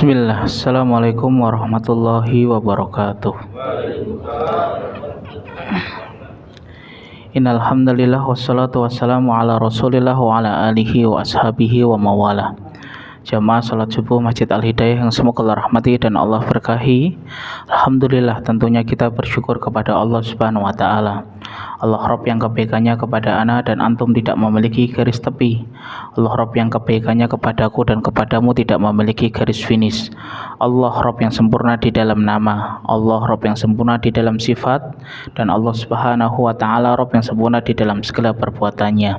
Bismillah, Assalamualaikum warahmatullahi wabarakatuh. Innal hamdalillah wassalatu wassalamu ala Rasulillah wa ala alihi wa ashabihi wa mawalah. Jamaah salat subuh Masjid Al-Hidayah yang semoga Allah rahmati dan Allah berkahi. Alhamdulillah, tentunya kita bersyukur kepada Allah Subhanahu wa taala. Allah Rabb yang kebaikannya kepada ana dan antum tidak memiliki garis tepi. Allah Rabb yang kebaikannya kepadaku dan kepadamu tidak memiliki garis finish. Allah Rabb yang sempurna di dalam nama, Allah Rabb yang sempurna di dalam sifat, dan Allah Subhanahu wa taala Rabb yang sempurna di dalam segala perbuatannya.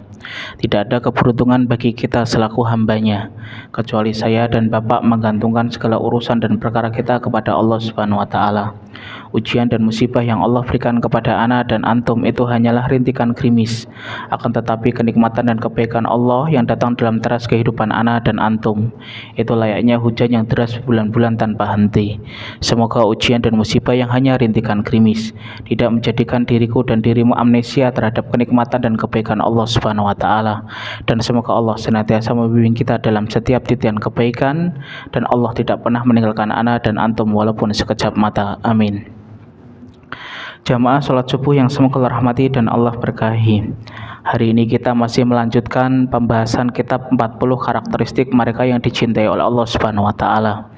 Tidak ada keberuntungan bagi kita selaku hambanya, kecuali saya dan Bapak menggantungkan segala urusan dan perkara kita kepada Allah Subhanahu wa taala. Ujian dan musibah yang Allah berikan kepada ana dan antum itu hanyalah rintikan gerimis, akan tetapi kenikmatan dan kebaikan Allah yang datang dalam teras kehidupan ana dan antum itu layaknya hujan yang deras bulan-bulan tanpa henti. Semoga ujian dan musibah yang hanya rintikan gerimis tidak menjadikan diriku dan dirimu amnesia terhadap kenikmatan dan kebaikan Allah Subhanahu wa taala, dan semoga Allah senantiasa membimbing kita dalam setiap titian kebaikan, dan Allah tidak pernah meninggalkan ana dan antum walaupun sekejap mata. Amin. Jamaah salat subuh yang semoga Allah rahmati dan Allah berkahi. Hari ini kita masih melanjutkan pembahasan kitab 40 karakteristik mereka yang dicintai oleh Allah Subhanahu wa taala.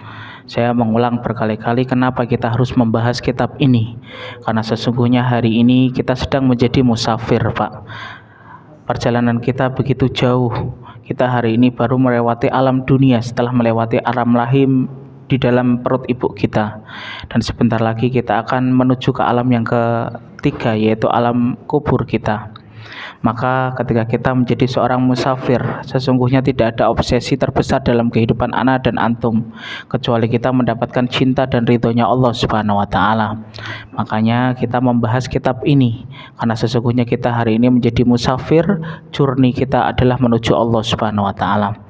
Saya mengulang berkali-kali kenapa kita harus membahas kitab ini, karena sesungguhnya hari ini kita sedang menjadi musafir, Pak. Perjalanan kita begitu jauh. Kita hari ini baru melewati alam dunia setelah melewati alam rahim di dalam perut ibu kita, dan sebentar lagi kita akan menuju ke alam yang ketiga, yaitu alam kubur kita. Maka ketika kita menjadi seorang musafir, sesungguhnya tidak ada obsesi terbesar dalam kehidupan ana dan antum kecuali kita mendapatkan cinta dan ridhonya Allah Subhanahu wa taala. Makanya kita membahas kitab ini, karena sesungguhnya kita hari ini menjadi musafir, journey kita adalah menuju Allah Subhanahu wa taala.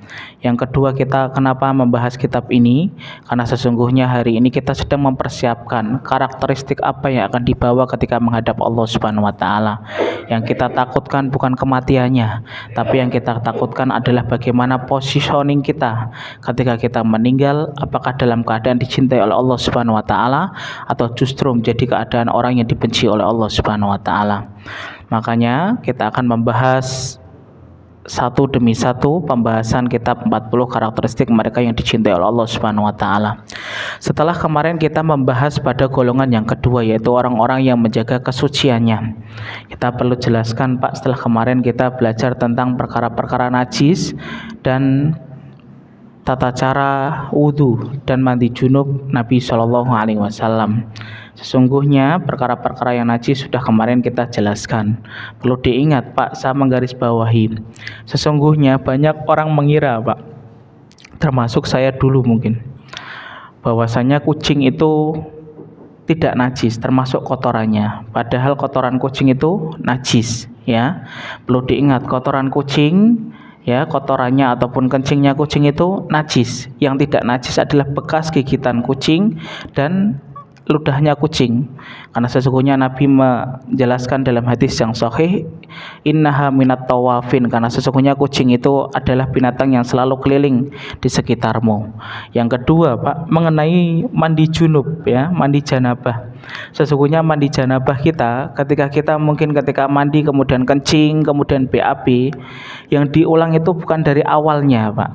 Yang kedua, kita kenapa membahas kitab ini? Karena sesungguhnya hari ini kita sedang mempersiapkan karakteristik apa yang akan dibawa ketika menghadap Allah Subhanahu wa taala. Yang kita takutkan bukan kematiannya, tapi yang kita takutkan adalah bagaimana positioning kita ketika kita meninggal, apakah dalam keadaan dicintai oleh Allah Subhanahu wa taala atau justru menjadi keadaan orang yang dibenci oleh Allah Subhanahu wa taala. Makanya kita akan membahas satu demi satu pembahasan kitab 40 karakteristik mereka yang dicintai oleh Allah Subhanahu wa taala. Setelah kemarin kita membahas pada golongan yang kedua, yaitu orang-orang yang menjaga kesuciannya. Kita perlu jelaskan, Pak, setelah kemarin kita belajar tentang perkara-perkara najis dan tata cara wudhu dan mandi junub Nabi Shallallahu alaihi wasallam. Sesungguhnya perkara-perkara yang najis sudah kemarin kita jelaskan. Perlu diingat, Pak, saya menggarisbawahi. Sesungguhnya banyak orang mengira, Pak, termasuk saya dulu mungkin, bahwasanya kucing itu tidak najis, termasuk kotorannya. Padahal kotoran kucing itu najis, ya. Perlu diingat, kotoran kucing, ya, kotorannya ataupun kencingnya kucing itu najis. Yang tidak najis adalah bekas gigitan kucing dan ludahnya kucing, karena sesungguhnya Nabi menjelaskan dalam hadis yang sahih, innaha minat tawafin, karena sesungguhnya kucing itu adalah binatang yang selalu keliling di sekitarmu. Yang kedua, Pak, mengenai mandi junub, ya, mandi janabah. Sesungguhnya mandi janabah kita, ketika kita mungkin ketika mandi kemudian kencing, kemudian BAB, yang diulang itu bukan dari awalnya, Pak,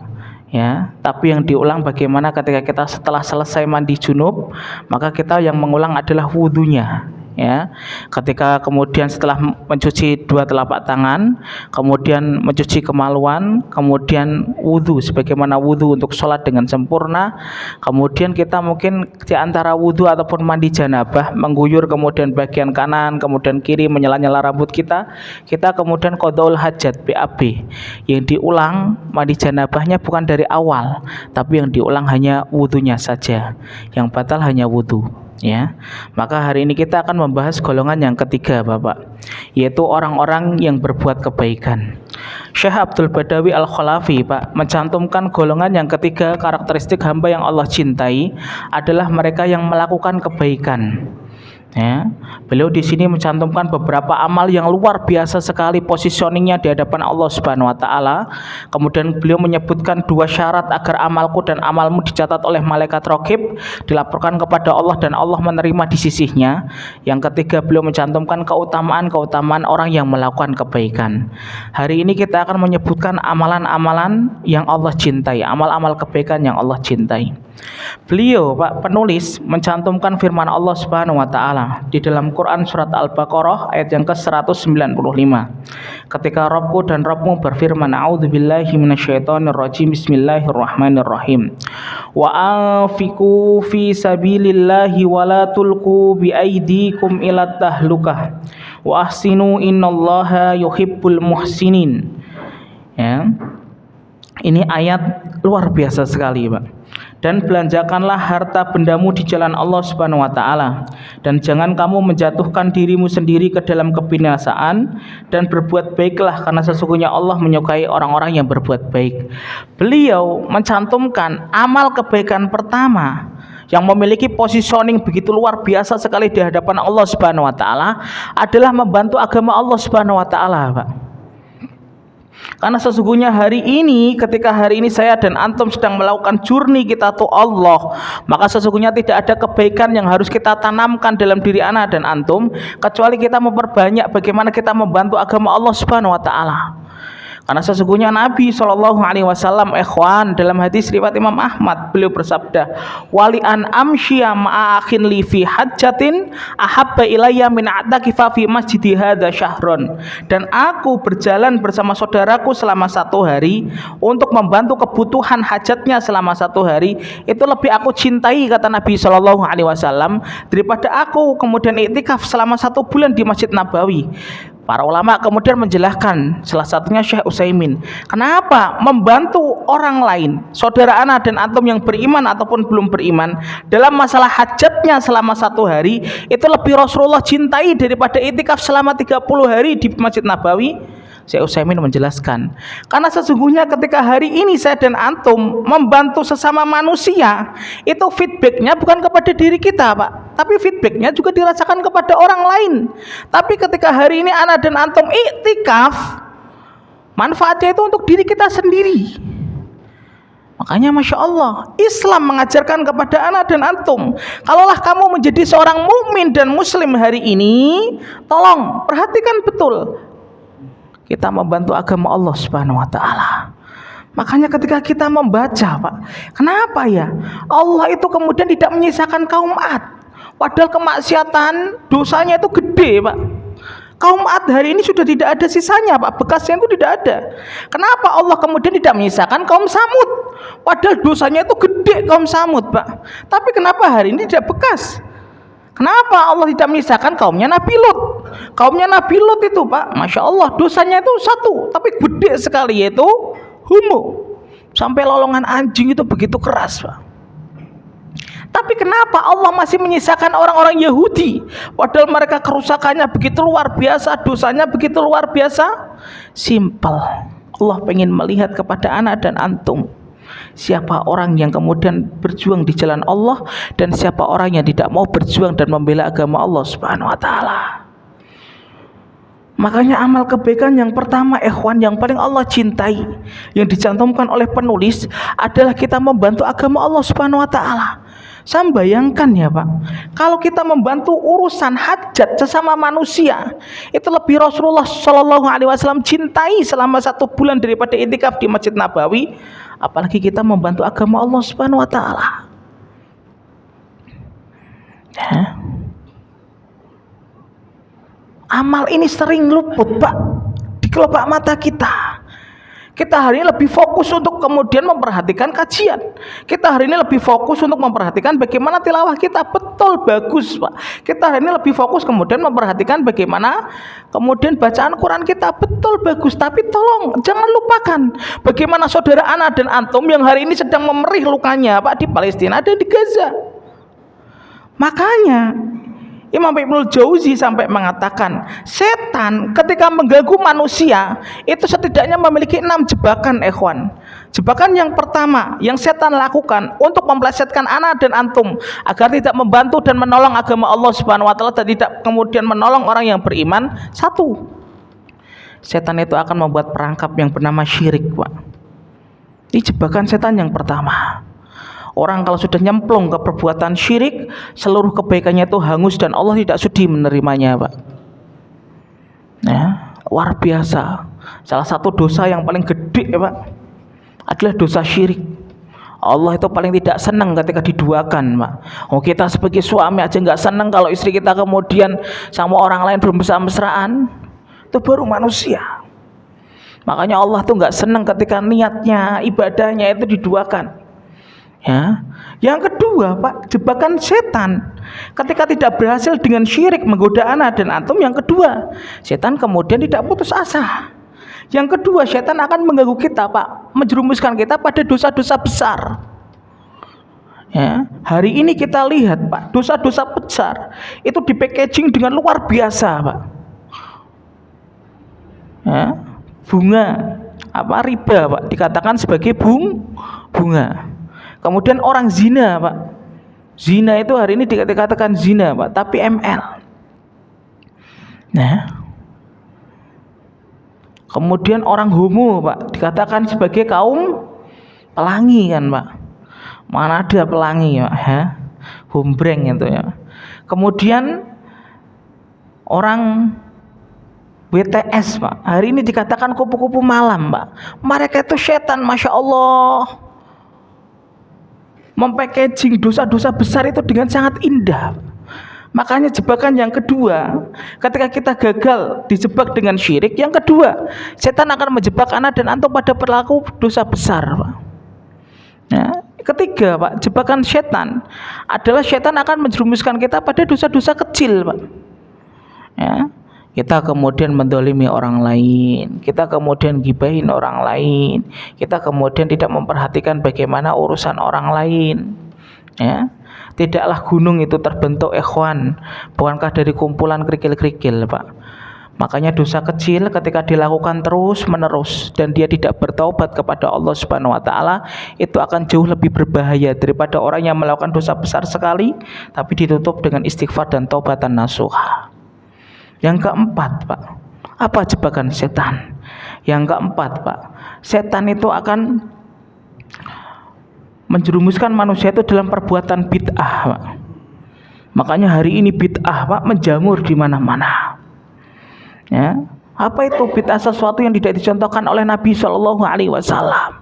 ya, tapi yang diulang bagaimana ketika kita setelah selesai mandi junub, maka kita yang mengulang adalah wudhunya, ya. Ketika kemudian setelah mencuci dua telapak tangan, kemudian mencuci kemaluan, kemudian wudhu sebagaimana wudhu untuk sholat dengan sempurna, kemudian kita mungkin di antara wudhu ataupun mandi janabah mengguyur kemudian bagian kanan, kemudian kiri menyela-nyela rambut kita kemudian qadaul hajat BAB, yang diulang mandi janabahnya bukan dari awal, tapi yang diulang hanya wudhunya saja, yang batal hanya wudhu, ya. Maka hari ini kita akan membahas golongan yang ketiga, Bapak, yaitu orang-orang yang berbuat kebaikan. Syekh Abdul Badawi Al-Khalafi, Pak, mencantumkan golongan yang ketiga, karakteristik hamba yang Allah cintai adalah mereka yang melakukan kebaikan. Ya, beliau di sini mencantumkan beberapa amal yang luar biasa sekali positioningnya di hadapan Allah Subhanahu wa taala. Kemudian beliau menyebutkan dua syarat agar amalku dan amalmu dicatat oleh malaikat raqib, dilaporkan kepada Allah dan Allah menerima di sisinya. Yang ketiga, beliau mencantumkan keutamaan orang yang melakukan kebaikan. Hari ini kita akan menyebutkan amalan-amalan yang Allah cintai, amal-amal kebaikan yang Allah cintai. Beliau, Pak penulis, mencantumkan firman Allah Subhanahu wa taala di dalam Quran surat Al-Baqarah ayat yang ke-195. Ketika Rabbku dan Rabbmu berfirman, a'udzubillahi minasyaitonirrajim, bismillahirrahmanirrahim. Wa anfiqu fi sabilillahi wa la tulqu bi aydikum ila tahlukah. Wa ahsinu innallaha yuhibbul muhsinin. Ya. Ini ayat luar biasa sekali, Pak. Dan belanjakanlah harta bendamu di jalan Allah Subhanahu wa taala, dan jangan kamu menjatuhkan dirimu sendiri ke dalam kebinasaan, dan berbuat baiklah karena sesungguhnya Allah menyukai orang-orang yang berbuat baik. Beliau mencantumkan amal kebaikan pertama yang memiliki positioning begitu luar biasa sekali di hadapan Allah Subhanahu wa taala adalah membantu agama Allah Subhanahu wa taala, Pak. Karena sesungguhnya hari ini, ketika hari ini saya dan antum sedang melakukan journey kita tuh Allah, maka sesungguhnya tidak ada kebaikan yang harus kita tanamkan dalam diri ana dan antum kecuali kita memperbanyak bagaimana kita membantu agama Allah Subhanahu wa taala. Karena sesungguhnya Nabi SAW, ikhwan, dalam hadis riwayat Imam Ahmad, beliau bersabda, wali an amsyiya ma'akhin li fi hajjatin ahabba ilayya min a'takifa fi masjidi hadza syahron. Dan aku berjalan bersama saudaraku selama 1 hari untuk membantu kebutuhan hajatnya selama 1 hari, itu lebih aku cintai, kata Nabi SAW, daripada aku kemudian iktikaf selama 1 bulan di Masjid Nabawi. Para ulama kemudian menjelaskan, salah satunya Syekh Utsaimin, kenapa membantu orang lain, saudara ana dan antum yang beriman ataupun belum beriman, dalam masalah hajatnya selama 1 hari, itu lebih Rasulullah cintai daripada iktikaf selama 30 hari di Masjid Nabawi. Syekh Utsaimin menjelaskan, karena sesungguhnya ketika hari ini saya dan antum membantu sesama manusia, itu feedbacknya bukan kepada diri kita, Pak, tapi feedbacknya juga dirasakan kepada orang lain. Tapi ketika hari ini ana dan antum iktikaf, manfaatnya itu untuk diri kita sendiri. Makanya Masya Allah, Islam mengajarkan kepada ana dan antum, kalaulah kamu menjadi seorang mukmin dan muslim hari ini, tolong perhatikan betul, kita membantu agama Allah Subhanahu wa taala. Makanya ketika kita membaca, Pak, kenapa ya Allah itu kemudian tidak menyisakan kaum Ad, padahal kemaksiatan dosanya itu gede, Pak. Kaum Ad hari ini sudah tidak ada sisanya, Pak, bekasnya itu tidak ada. Kenapa Allah kemudian tidak menyisakan kaum Samud, padahal dosanya itu gede kaum Samud, Pak. Tapi kenapa hari ini tidak bekas? Kenapa Allah tidak menyisakan kaumnya Nabi Lut? Kaumnya Nabi Lut itu, Pak, Masya Allah, dosanya itu 1, tapi gede sekali, yaitu homo. Sampai lolongan anjing itu begitu keras, Pak. Tapi kenapa Allah masih menyisakan orang-orang Yahudi, padahal mereka kerusakannya begitu luar biasa, dosanya begitu luar biasa? Simple, Allah pengen melihat kepada anak dan antum, siapa orang yang kemudian berjuang di jalan Allah dan siapa orang yang tidak mau berjuang dan membela agama Allah Subhanahu wa taala. Makanya amal kebaikan yang pertama, ikhwan, yang paling Allah cintai, yang dicantumkan oleh penulis adalah kita membantu agama Allah Subhanahu wa taala. Saya bayangkan ya, Pak, kalau kita membantu urusan hajat sesama manusia, itu lebih Rasulullah SAW cintai selama 1 bulan daripada iktikaf di Masjid Nabawi. Apalagi kita membantu agama Allah Subhanahu wa taala. Ya. Amal ini sering luput, Pak, di kelopak mata kita. Kita hari ini lebih fokus untuk kemudian memperhatikan kajian. Kita hari ini lebih fokus untuk memperhatikan bagaimana tilawah kita. Betul, bagus, Pak. Kita hari ini lebih fokus kemudian memperhatikan bagaimana kemudian bacaan Quran kita. Betul, bagus. Tapi tolong jangan lupakan bagaimana saudara ana dan antum yang hari ini sedang memerih lukanya, Pak, di Palestina dan di Gaza. Makanya Imam Ibnul Jauzi sampai mengatakan, setan ketika mengganggu manusia itu setidaknya memiliki 6 jebakan, ikhwan. Jebakan yang pertama yang setan lakukan untuk memplesetkan ana dan antum agar tidak membantu dan menolong agama Allah Subhanahu wa taala dan tidak kemudian menolong orang yang beriman. Satu, setan itu akan membuat perangkap yang bernama syirik, Pak. Ini jebakan setan yang pertama. Orang kalau sudah nyemplung ke perbuatan syirik, seluruh kebaikannya itu hangus dan Allah tidak sudi menerimanya, Pak. Ya, luar biasa. Salah satu dosa yang paling gede, ya, Pak, adalah dosa syirik. Allah itu paling tidak senang ketika diduakan, Pak. Oh, kita sebagai suami aja nggak senang kalau istri kita kemudian sama orang lain bermesra-mesraan. Itu baru manusia. Makanya Allah tuh nggak senang ketika niatnya, ibadahnya itu diduakan. Ya, yang kedua, Pak, jebakan setan ketika tidak berhasil dengan syirik menggoda ana dan antum. Yang kedua, setan kemudian tidak putus asa. Yang kedua, setan akan mengganggu kita, Pak, menjerumuskan kita pada dosa-dosa besar. Ya, hari ini kita lihat, Pak, dosa-dosa besar itu di packaging dengan luar biasa, Pak. Ya, bunga riba, Pak, dikatakan sebagai bunga. Kemudian orang zina, Pak. Zina itu hari ini dikatakan zina, Pak, tapi ML. Nah. Kemudian orang homo, Pak, dikatakan sebagai kaum pelangi kan, Pak. Mana ada pelangi, Pak, ya? Hombreng itu ya. Kemudian orang BTS, Pak, hari ini dikatakan kupu-kupu malam, Pak. Mereka itu setan, Masya Allah. Mempackaging dosa-dosa besar itu dengan sangat indah. Makanya jebakan yang kedua, ketika kita gagal dijebak dengan syirik, yang kedua, setan akan menjebak ana dan antum pada perilaku dosa besar, Pak. Ya, ketiga, Pak, jebakan setan adalah setan akan menjerumuskan kita pada dosa-dosa kecil, Pak. Ya, kita kemudian mendolimi orang lain, kita kemudian gibahin orang lain, kita kemudian tidak memperhatikan bagaimana urusan orang lain. Ya, tidaklah gunung itu terbentuk, ikhwan, bukankah dari kumpulan kerikil-kerikil, Pak. Makanya dosa kecil ketika dilakukan terus menerus dan dia tidak bertaubat kepada Allah Subhanahu wa taala, itu akan jauh lebih berbahaya daripada orang yang melakukan dosa besar sekali tapi ditutup dengan istighfar dan taubatan nasuha. Yang keempat, Pak, apa jebakan setan? Yang keempat, Pak, setan itu akan menjerumuskan manusia itu dalam perbuatan bid'ah, Pak. Makanya hari ini bid'ah, Pak, menjamur di mana-mana. Ya, apa itu bid'ah? Sesuatu yang tidak dicontohkan oleh Nabi Shallallahu Alaihi Wasallam.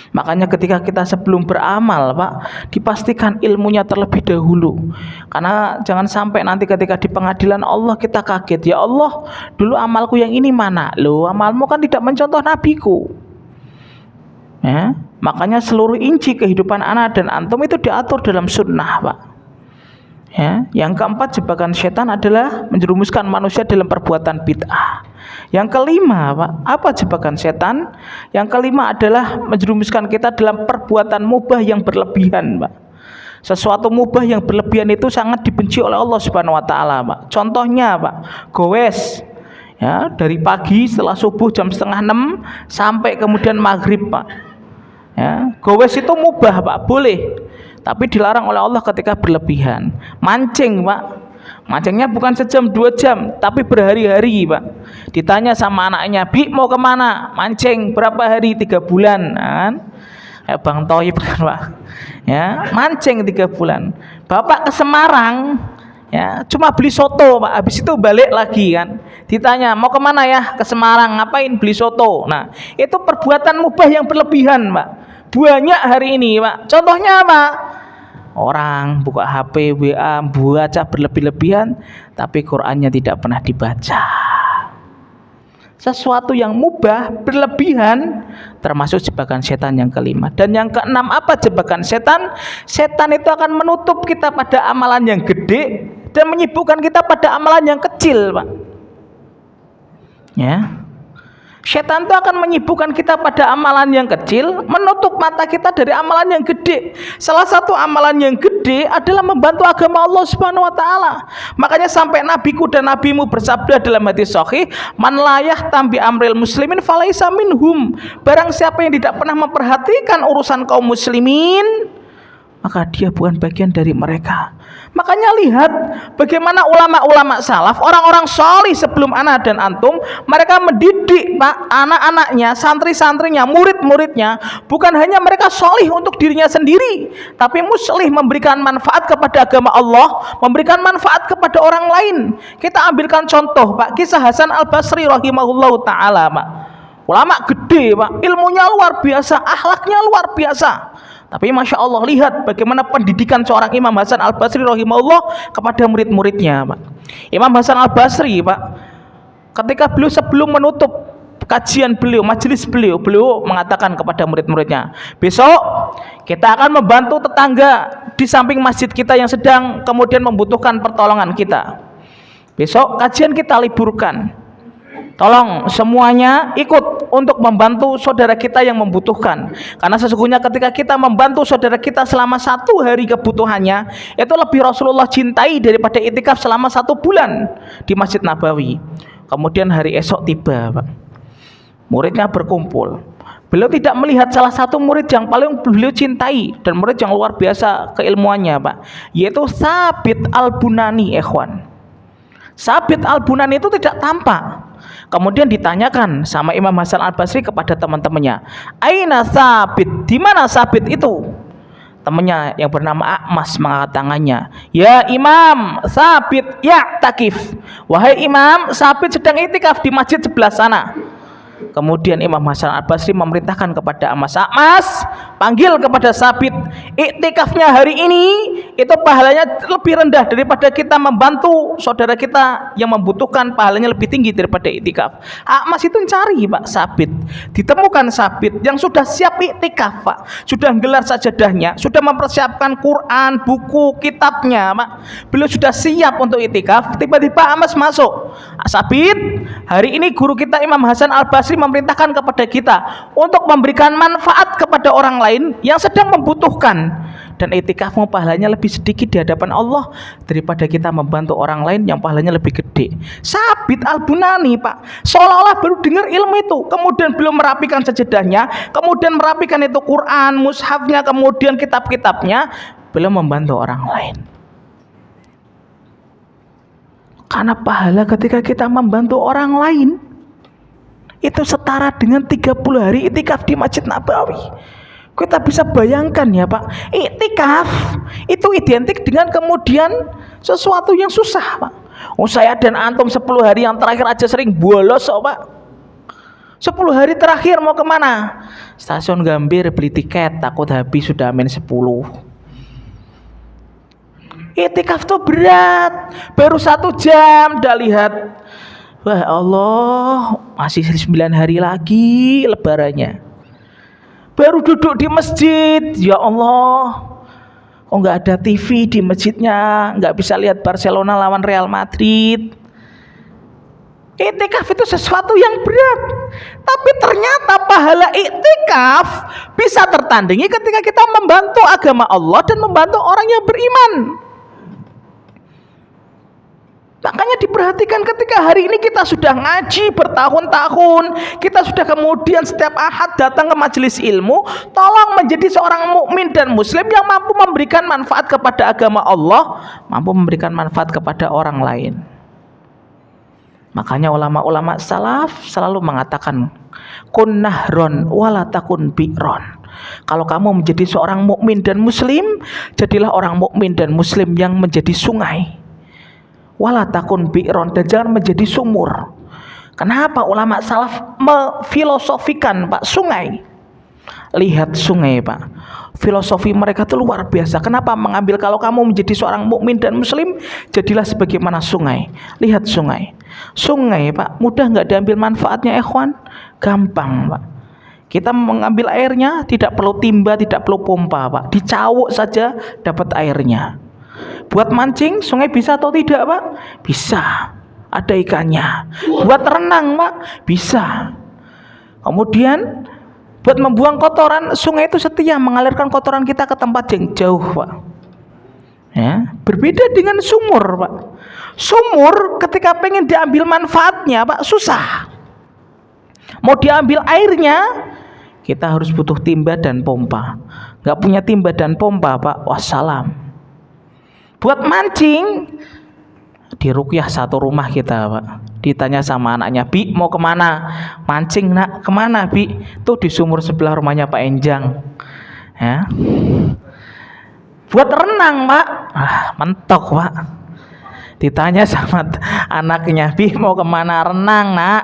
Makanya ketika kita sebelum beramal, Pak, dipastikan ilmunya terlebih dahulu. Karena jangan sampai nanti ketika di pengadilan Allah kita kaget, ya Allah, dulu amalku yang ini mana? Loh, amalmu kan tidak mencontoh nabiku. Ya, makanya seluruh inci kehidupan ana dan antum itu diatur dalam sunnah, Pak. Ya, yang keempat jebakan setan adalah menjerumuskan manusia dalam perbuatan bid'ah. Yang kelima, Pak, apa jebakan setan? Yang kelima adalah menjerumuskan kita dalam perbuatan mubah yang berlebihan, Pak. Sesuatu mubah yang berlebihan itu sangat dibenci oleh Allah Subhanahu wa taala, Pak. Contohnya, Pak, gowes. Ya, dari pagi setelah subuh jam 5:30 sampai kemudian maghrib, Pak. Ya, gowes itu mubah, Pak, boleh. Tapi dilarang oleh Allah ketika berlebihan. Mancing, Pak, mancingnya bukan sejam 2 jam tapi berhari-hari, Pak. Ditanya sama anaknya, Bi, mau kemana? Mancing. Berapa hari? 3 bulan kan? Bang Toib kan, Pak, ya, mancing 3 bulan. Bapak ke Semarang, ya, cuma beli soto, Pak, habis itu balik lagi kan. Ditanya, mau kemana? Ya, ke Semarang. Ngapain? Beli soto. Nah, itu perbuatan mubah yang berlebihan, Pak. Banyak hari ini, Pak. Contohnya apa? orang, buka HP, WA, baca berlebih-lebihan, tapi Qur'annya tidak pernah dibaca. Sesuatu yang mubah berlebihan termasuk jebakan setan yang kelima. Dan yang keenam, apa jebakan setan? Setan itu akan menutup kita pada amalan yang gede dan menyibukkan kita pada amalan yang kecil, Pak. Ya. Setan itu akan menyibukkan kita pada amalan yang kecil, menutup mata kita dari amalan yang gede. Salah satu amalan yang gede adalah membantu agama Allah Subhanahu wa taala. Makanya sampai nabiku dan nabimu bersabda dalam hadis sahih, "Man la yahtam bi amril muslimin falaisa minhum." Barang siapa yang tidak pernah memperhatikan urusan kaum muslimin, maka dia bukan bagian dari mereka. Makanya lihat bagaimana ulama-ulama salaf, orang-orang solih sebelum ana dan antum, mereka mendidik Pak anak-anaknya, santri-santrinya, murid-muridnya, bukan hanya mereka solih untuk dirinya sendiri, tapi muslih, memberikan manfaat kepada agama Allah, memberikan manfaat kepada orang lain. Kita ambilkan contoh Pak, kisah Hasan Al-Basri rahimahullahu ta'ala Pak. Ulama gede Pak, ilmunya luar biasa, akhlaknya luar biasa. Tapi Masya Allah, lihat bagaimana pendidikan seorang Imam Hasan Al-Basri rahimahullah kepada murid-muridnya Pak. Imam Hasan Al-Basri Pak, ketika beliau sebelum menutup kajian beliau, majelis beliau mengatakan kepada murid-muridnya, besok kita akan membantu tetangga di samping masjid kita yang sedang kemudian membutuhkan pertolongan kita. Besok kajian kita liburkan. Tolong semuanya ikut untuk membantu saudara kita yang membutuhkan. Karena sesungguhnya ketika kita membantu saudara kita selama 1 hari kebutuhannya, itu lebih Rasulullah cintai daripada itikaf selama 1 bulan di Masjid Nabawi. Kemudian hari esok tiba Pak, muridnya berkumpul. Beliau tidak melihat salah satu murid yang paling beliau cintai dan murid yang luar biasa keilmuannya Pak, yaitu Sabit Al-Bunani. Ikhwan, Sabit Al-Bunani itu tidak tampak. Kemudian ditanyakan sama Imam Hasan Al-Basri kepada teman-temannya, "Aina Sabit? Di mana Sabit itu?" Temannya yang bernama Akmas mengangkat tangannya, "Ya Imam, Sabit ya takif." Wahai Imam, Sabit sedang itikaf di masjid sebelah sana. Kemudian Imam Hasan Al-Basri memerintahkan kepada Akmas, panggil kepada Sabit, iktikafnya hari ini itu pahalanya lebih rendah daripada kita membantu saudara kita yang membutuhkan, pahalanya lebih tinggi daripada iktikaf. Akmas itu cari Pak Sabit, ditemukan Sabit yang sudah siap iktikaf Pak, sudah gelar sajadahnya, sudah mempersiapkan Quran, buku, kitabnya Pak, beliau sudah siap untuk iktikaf. Tiba-tiba Akmas masuk, "Sabit, hari ini guru kita Imam Hasan Al-Basri memerintahkan kepada kita untuk memberikan manfaat kepada orang lain yang sedang membutuhkan, dan itikafmu pahalanya lebih sedikit di hadapan Allah daripada kita membantu orang lain yang pahalanya lebih gede." Sabit Al-Bunani Pak, seolah-olah baru dengar ilmu itu, kemudian belum merapikan sajadahnya, kemudian merapikan itu Quran, mushafnya, kemudian kitab-kitabnya, belum membantu orang lain. Karena pahala ketika kita membantu orang lain itu setara dengan 30 hari itikaf di Masjid Nabawi. Kita bisa bayangkan ya Pak, iktikaf itu identik dengan kemudian sesuatu yang susah Pak. Saya dan antum 10 hari yang terakhir aja sering bolos Pak. 10 hari terakhir mau kemana? Stasiun Gambir beli tiket, takut habis sudah main 10. Iktikaf tuh berat, baru 1 jam dah lihat, wah Allah, masih 9 hari lagi lebarannya. Baru duduk di masjid, ya Allah, kok nggak ada TV di masjidnya, nggak bisa lihat Barcelona lawan Real Madrid. Iktikaf itu sesuatu yang berat, tapi ternyata pahala iktikaf bisa tertandingi ketika kita membantu agama Allah dan membantu orang yang beriman. Makanya diperhatikan ketika hari ini kita sudah ngaji bertahun-tahun, kita sudah kemudian setiap Ahad datang ke majelis ilmu, tolong menjadi seorang mukmin dan muslim yang mampu memberikan manfaat kepada agama Allah, mampu memberikan manfaat kepada orang lain. Makanya ulama-ulama salaf selalu mengatakan, kun nahron wala takun bi'ron. Kalau kamu menjadi seorang mukmin dan muslim, jadilah orang mukmin dan muslim yang menjadi sungai. Wala takun bi'ron, dan jangan menjadi sumur. Kenapa ulama salaf memfilosofikan Pak sungai? Lihat sungai Pak, Filosofi mereka itu luar biasa. Kenapa mengambil? Kalau kamu menjadi seorang mukmin dan muslim, jadilah sebagaimana sungai. Lihat sungai. Sungai, Pak, mudah nggak diambil manfaatnya, ikhwan? Gampang, Pak. Kita mengambil airnya tidak perlu timba, tidak perlu pompa, Pak. Dicawuk saja dapat airnya. Buat mancing, sungai bisa atau tidak, Pak? Bisa. Ada ikannya. Buat renang, Pak? Bisa. Kemudian buat membuang kotoran, sungai itu setia mengalirkan kotoran kita ke tempat yang jauh, Pak. Ya, berbeda dengan sumur, Pak. Sumur ketika pengen diambil manfaatnya, Pak, susah. Mau diambil airnya, kita harus butuh timba dan pompa. Gak punya timba dan pompa, Pak, wassalam. Buat mancing, diruqyah satu rumah kita, Pak. Ditanya sama anaknya, Bi, mau kemana? Mancing, Nak. Kemana, Bi? Tuh di sumur sebelah rumahnya Pak Enjang. Ya. Buat renang, Pak. Mentok, Pak. Ditanya sama anaknya, Bi, mau kemana? Renang, Nak.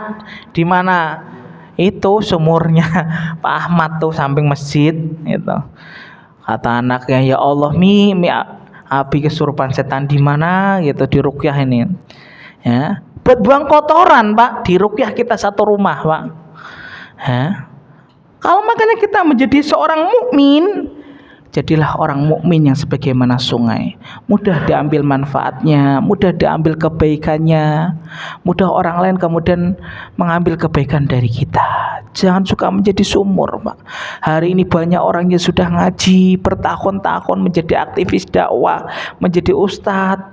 Di mana? Itu sumurnya Pak Ahmad tuh samping masjid itu. Kata anaknya, ya Allah, mi Abi kesurupan setan di mana gitu, di ruqyah ini. Ya, buat buang kotoran, Pak, di ruqyah kita satu rumah, Pak. Ya. Kalau makanya kita menjadi seorang mukmin, jadilah orang mukmin yang sebagaimana sungai. Mudah diambil manfaatnya, mudah diambil kebaikannya, mudah orang lain kemudian mengambil kebaikan dari kita. Jangan suka menjadi sumur, Pak. Hari ini banyak orang yang sudah ngaji bertahun-tahun, menjadi aktivis dakwah, menjadi ustadz,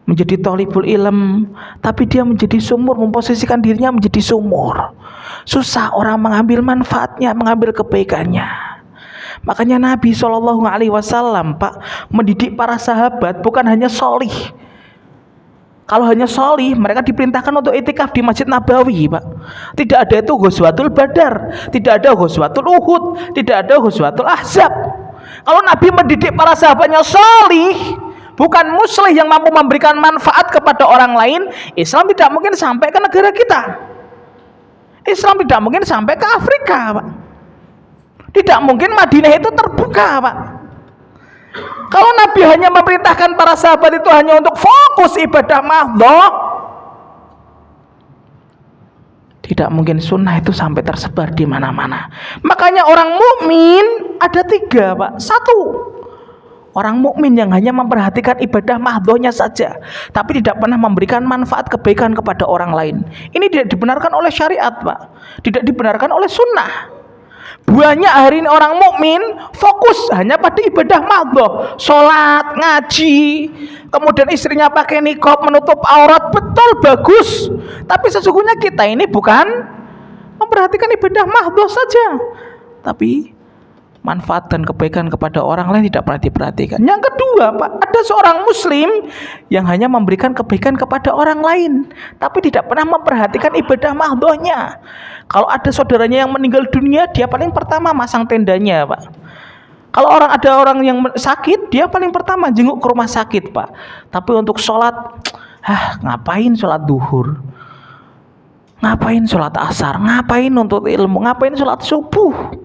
menjadi thalibul ilm, tapi dia menjadi sumur, memposisikan dirinya menjadi sumur. Susah orang mengambil manfaatnya, mengambil kebaikannya. Makanya Nabi SAW, Pak, mendidik para sahabat bukan hanya sholih. Kalau hanya sholih, mereka diperintahkan untuk itikaf di Masjid Nabawi, Pak. Tidak ada itu Ghazwatul Badar, tidak ada Ghazwatul Uhud, tidak ada Ghazwatul Ahzab. Kalau Nabi mendidik para sahabatnya sholih, bukan muslih yang mampu memberikan manfaat kepada orang lain, Islam tidak mungkin sampai ke negara kita. Islam tidak mungkin sampai ke Afrika, Pak. Tidak mungkin Madinah itu terbuka, Pak. Kalau Nabi hanya memerintahkan para sahabat itu hanya untuk fokus ibadah mahdhah, tidak mungkin sunnah itu sampai tersebar di mana-mana. Makanya orang mukmin ada tiga, Pak. Satu, orang mukmin yang hanya memperhatikan ibadah mahdhahnya saja, tapi tidak pernah memberikan manfaat kebaikan kepada orang lain. Ini tidak dibenarkan oleh syariat, Pak. Tidak dibenarkan oleh sunnah. Banyak hari ini orang mukmin fokus hanya pada ibadah mahdhah, sholat, ngaji, kemudian istrinya pakai niqab menutup aurat, betul, bagus. Tapi sesungguhnya kita ini bukan memperhatikan ibadah mahdhah saja, tapi manfaat dan kebaikan kepada orang lain tidak pernah diperhatikan. Yang kedua, Pak, ada seorang muslim yang hanya memberikan kebaikan kepada orang lain, tapi tidak pernah memperhatikan ibadah mahdhahnya. Kalau ada saudaranya yang meninggal dunia, dia paling pertama masang tendanya, Pak. Kalau ada orang yang sakit, dia paling pertama jenguk ke rumah sakit, Pak. Tapi untuk sholat, ngapain sholat duhur? Ngapain sholat asar? Ngapain untuk ilmu? Ngapain sholat subuh?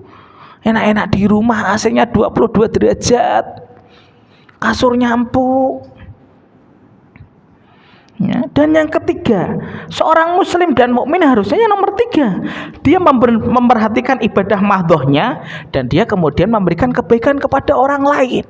Enak-enak di rumah, AC-nya 22 derajat, kasurnya empuk. Ya. Dan yang ketiga, seorang muslim dan mukmin harusnya yang nomor tiga, dia memperhatikan ibadah mahdhahnya dan dia kemudian memberikan kebaikan kepada orang lain.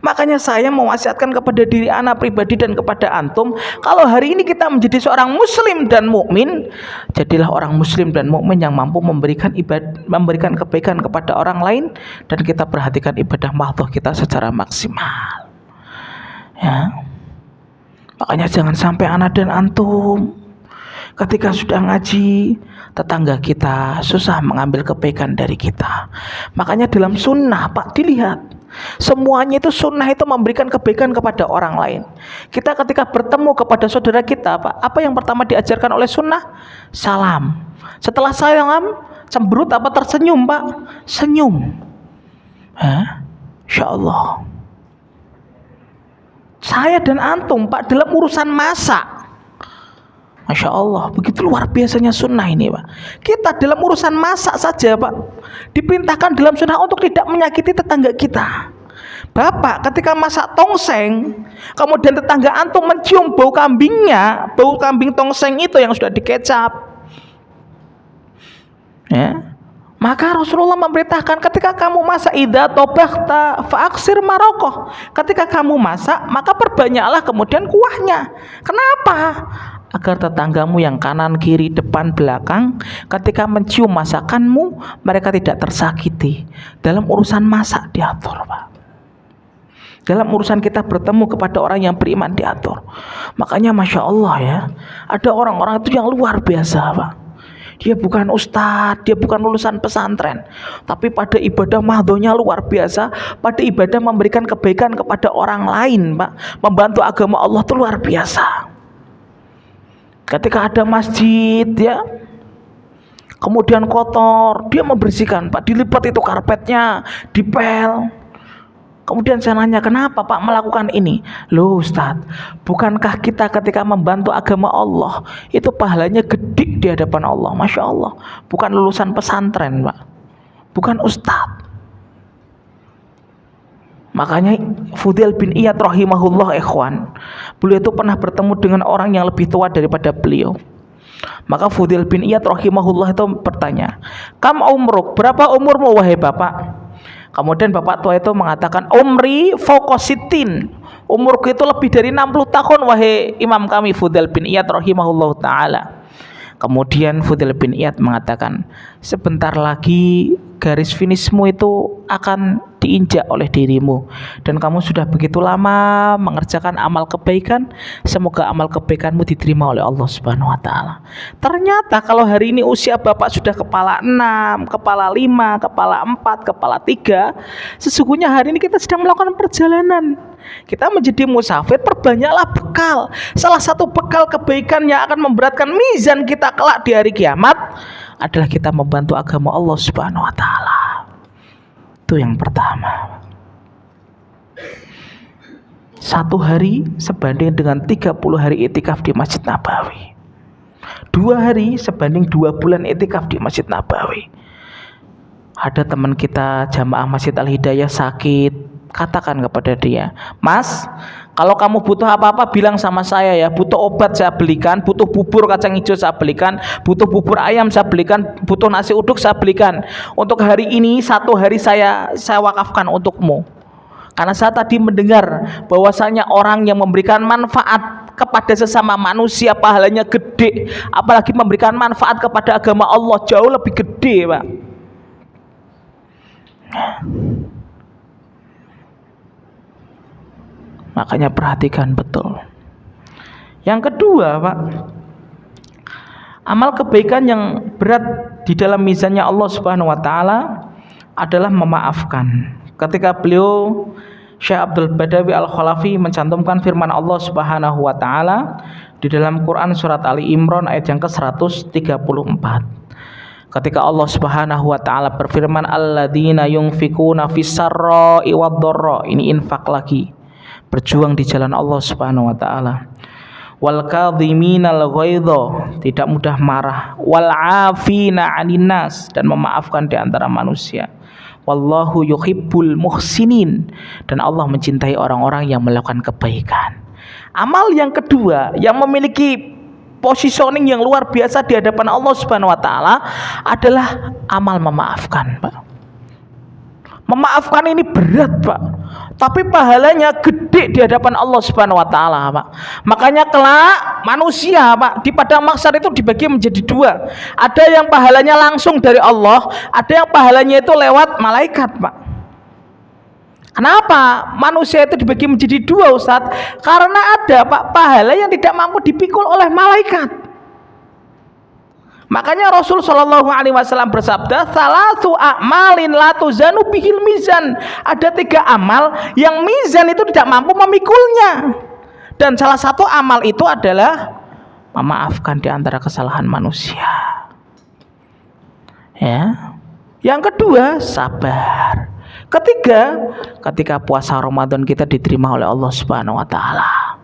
Makanya saya mewasiatkan kepada diri anak pribadi dan kepada antum, kalau hari ini kita menjadi seorang muslim dan mukmin, jadilah orang muslim dan mukmin yang mampu memberikan kebaikan kepada orang lain, dan kita perhatikan ibadah mahdhah kita secara maksimal. Ya. Makanya jangan sampai anak dan antum ketika sudah ngaji, tetangga kita susah mengambil kebaikan dari kita. Makanya dalam sunnah, Pak, dilihat, semuanya itu sunnah itu memberikan kebaikan kepada orang lain. Kita ketika bertemu kepada saudara kita, Pak, apa yang pertama diajarkan oleh sunnah? Salam. Setelah salam, cemberut apa tersenyum, Pak? Senyum. Insya Allah. Saya dan antum, Pak, dalam urusan masak, Masya Allah, begitu luar biasanya sunnah ini Pak. Kita dalam urusan masak saja Pak, diperintahkan dalam sunnah untuk tidak menyakiti tetangga kita. Bapak ketika masak tongseng, kemudian tetangga antum mencium bau kambingnya, bau kambing tongseng itu yang sudah dikecap, ya, maka Rasulullah memerintahkan ketika kamu masak idza tabakhta faaksir marokoh. Ketika kamu masak, maka perbanyaklah kemudian kuahnya. Kenapa? Agar tetanggamu yang kanan, kiri, depan, belakang ketika mencium masakanmu, mereka tidak tersakiti. Dalam urusan masak diatur Pak. Dalam urusan kita bertemu kepada orang yang beriman diatur. Makanya Masya Allah ya, ada orang-orang itu yang luar biasa Pak. Dia bukan ustadz, dia bukan lulusan pesantren, tapi pada ibadah mahdohnya luar biasa. Pada ibadah memberikan kebaikan kepada orang lain Pak, membantu agama Allah itu luar biasa. Ketika ada masjid ya, kemudian kotor, dia membersihkan Pak, dilipat itu karpetnya, dipel. Kemudian saya nanya, kenapa Pak melakukan ini? Loh Ustadz, bukankah kita ketika membantu agama Allah itu pahalanya gede di hadapan Allah? Masya Allah, bukan lulusan pesantren Pak, bukan Ustadz. Makanya Fudail bin Iyad rahimahullah ikhwan, beliau itu pernah bertemu dengan orang yang lebih tua daripada beliau. Maka Fudail bin Iyad rahimahullah itu bertanya, "Kam umruk?" Berapa umurmu wahai bapak? Kemudian bapak tua itu mengatakan, "Umri fokositin." Umurku itu lebih dari 60 tahun wahai imam kami Fudail bin Iyad rahimahullah ta'ala. Kemudian Fudail bin Iyad mengatakan, sebentar lagi garis finishmu itu akan diinjak oleh dirimu, dan kamu sudah begitu lama mengerjakan amal kebaikan, semoga amal kebaikanmu diterima oleh Allah Subhanahu wa taala. Ternyata kalau hari ini usia bapak sudah kepala 6, kepala 5, kepala 4, kepala 3, sesungguhnya hari ini kita sedang melakukan perjalanan. Kita menjadi musafir, perbanyaklah bekal. Salah satu bekal kebaikan yang akan memberatkan mizan kita kelak di hari kiamat adalah kita membantu agama Allah Subhanahu wa taala. Itu yang pertama. 1 hari sebanding dengan 30 hari itikaf di Masjid Nabawi. 2 hari sebanding 2 bulan itikaf di Masjid Nabawi. Ada teman kita jamaah Masjid Al-Hidayah sakit, katakan kepada dia, "Mas, kalau kamu butuh apa-apa bilang sama saya ya. Butuh obat saya belikan, butuh bubur kacang hijau saya belikan, butuh bubur ayam saya belikan, butuh nasi uduk saya belikan. Untuk hari ini 1 hari saya wakafkan untukmu." Karena saya tadi mendengar bahwasanya orang yang memberikan manfaat kepada sesama manusia pahalanya gede, apalagi memberikan manfaat kepada agama Allah jauh lebih gede, Pak. Makanya perhatikan betul. Yang kedua Pak, amal kebaikan yang berat di dalam mizannya Allah Subhanahu wa taala adalah memaafkan. Ketika beliau Syekh Abdul Badawi Al-Khalafi mencantumkan firman Allah Subhanahu wa taala di dalam Quran surat Ali Imran ayat yang ke-134. Ketika Allah Subhanahu wa taala berfirman, alladzina yunfikuna fis-sarra'i wad-dharra, ini infak lagi, berjuang di jalan Allah Subhanahu wa taala. Wal kadhiminal ghaidha, tidak mudah marah. Wal 'afina 'anil nas, dan memaafkan di antara manusia. Wallahu yuhibbul muhsinin, dan Allah mencintai orang-orang yang melakukan kebaikan. Amal yang kedua yang memiliki positioning yang luar biasa di hadapan Allah Subhanahu wa taala adalah amal memaafkan, Pak. Memaafkan ini berat, Pak, tapi pahalanya gede di hadapan Allah Subhanahu wa taala, Pak. Makanya kelak manusia, Pak, di padang mahsyar itu dibagi menjadi 2. Ada yang pahalanya langsung dari Allah, ada yang pahalanya itu lewat malaikat, Pak. Kenapa manusia itu dibagi menjadi 2, Ustadz? Karena ada, Pak, pahala yang tidak mampu dipikul oleh malaikat. Makanya Rasul Shallallahu Alaihi Wasallam bersabda, "Salatu a'malin la tuzanu bihil mizan." Ada 3 amal yang mizan itu tidak mampu memikulnya, dan salah satu amal itu adalah memaafkan di antara kesalahan manusia. Ya. Yang kedua, sabar. Ketiga, ketika puasa Ramadan kita diterima oleh Allah Subhanahu wa taala.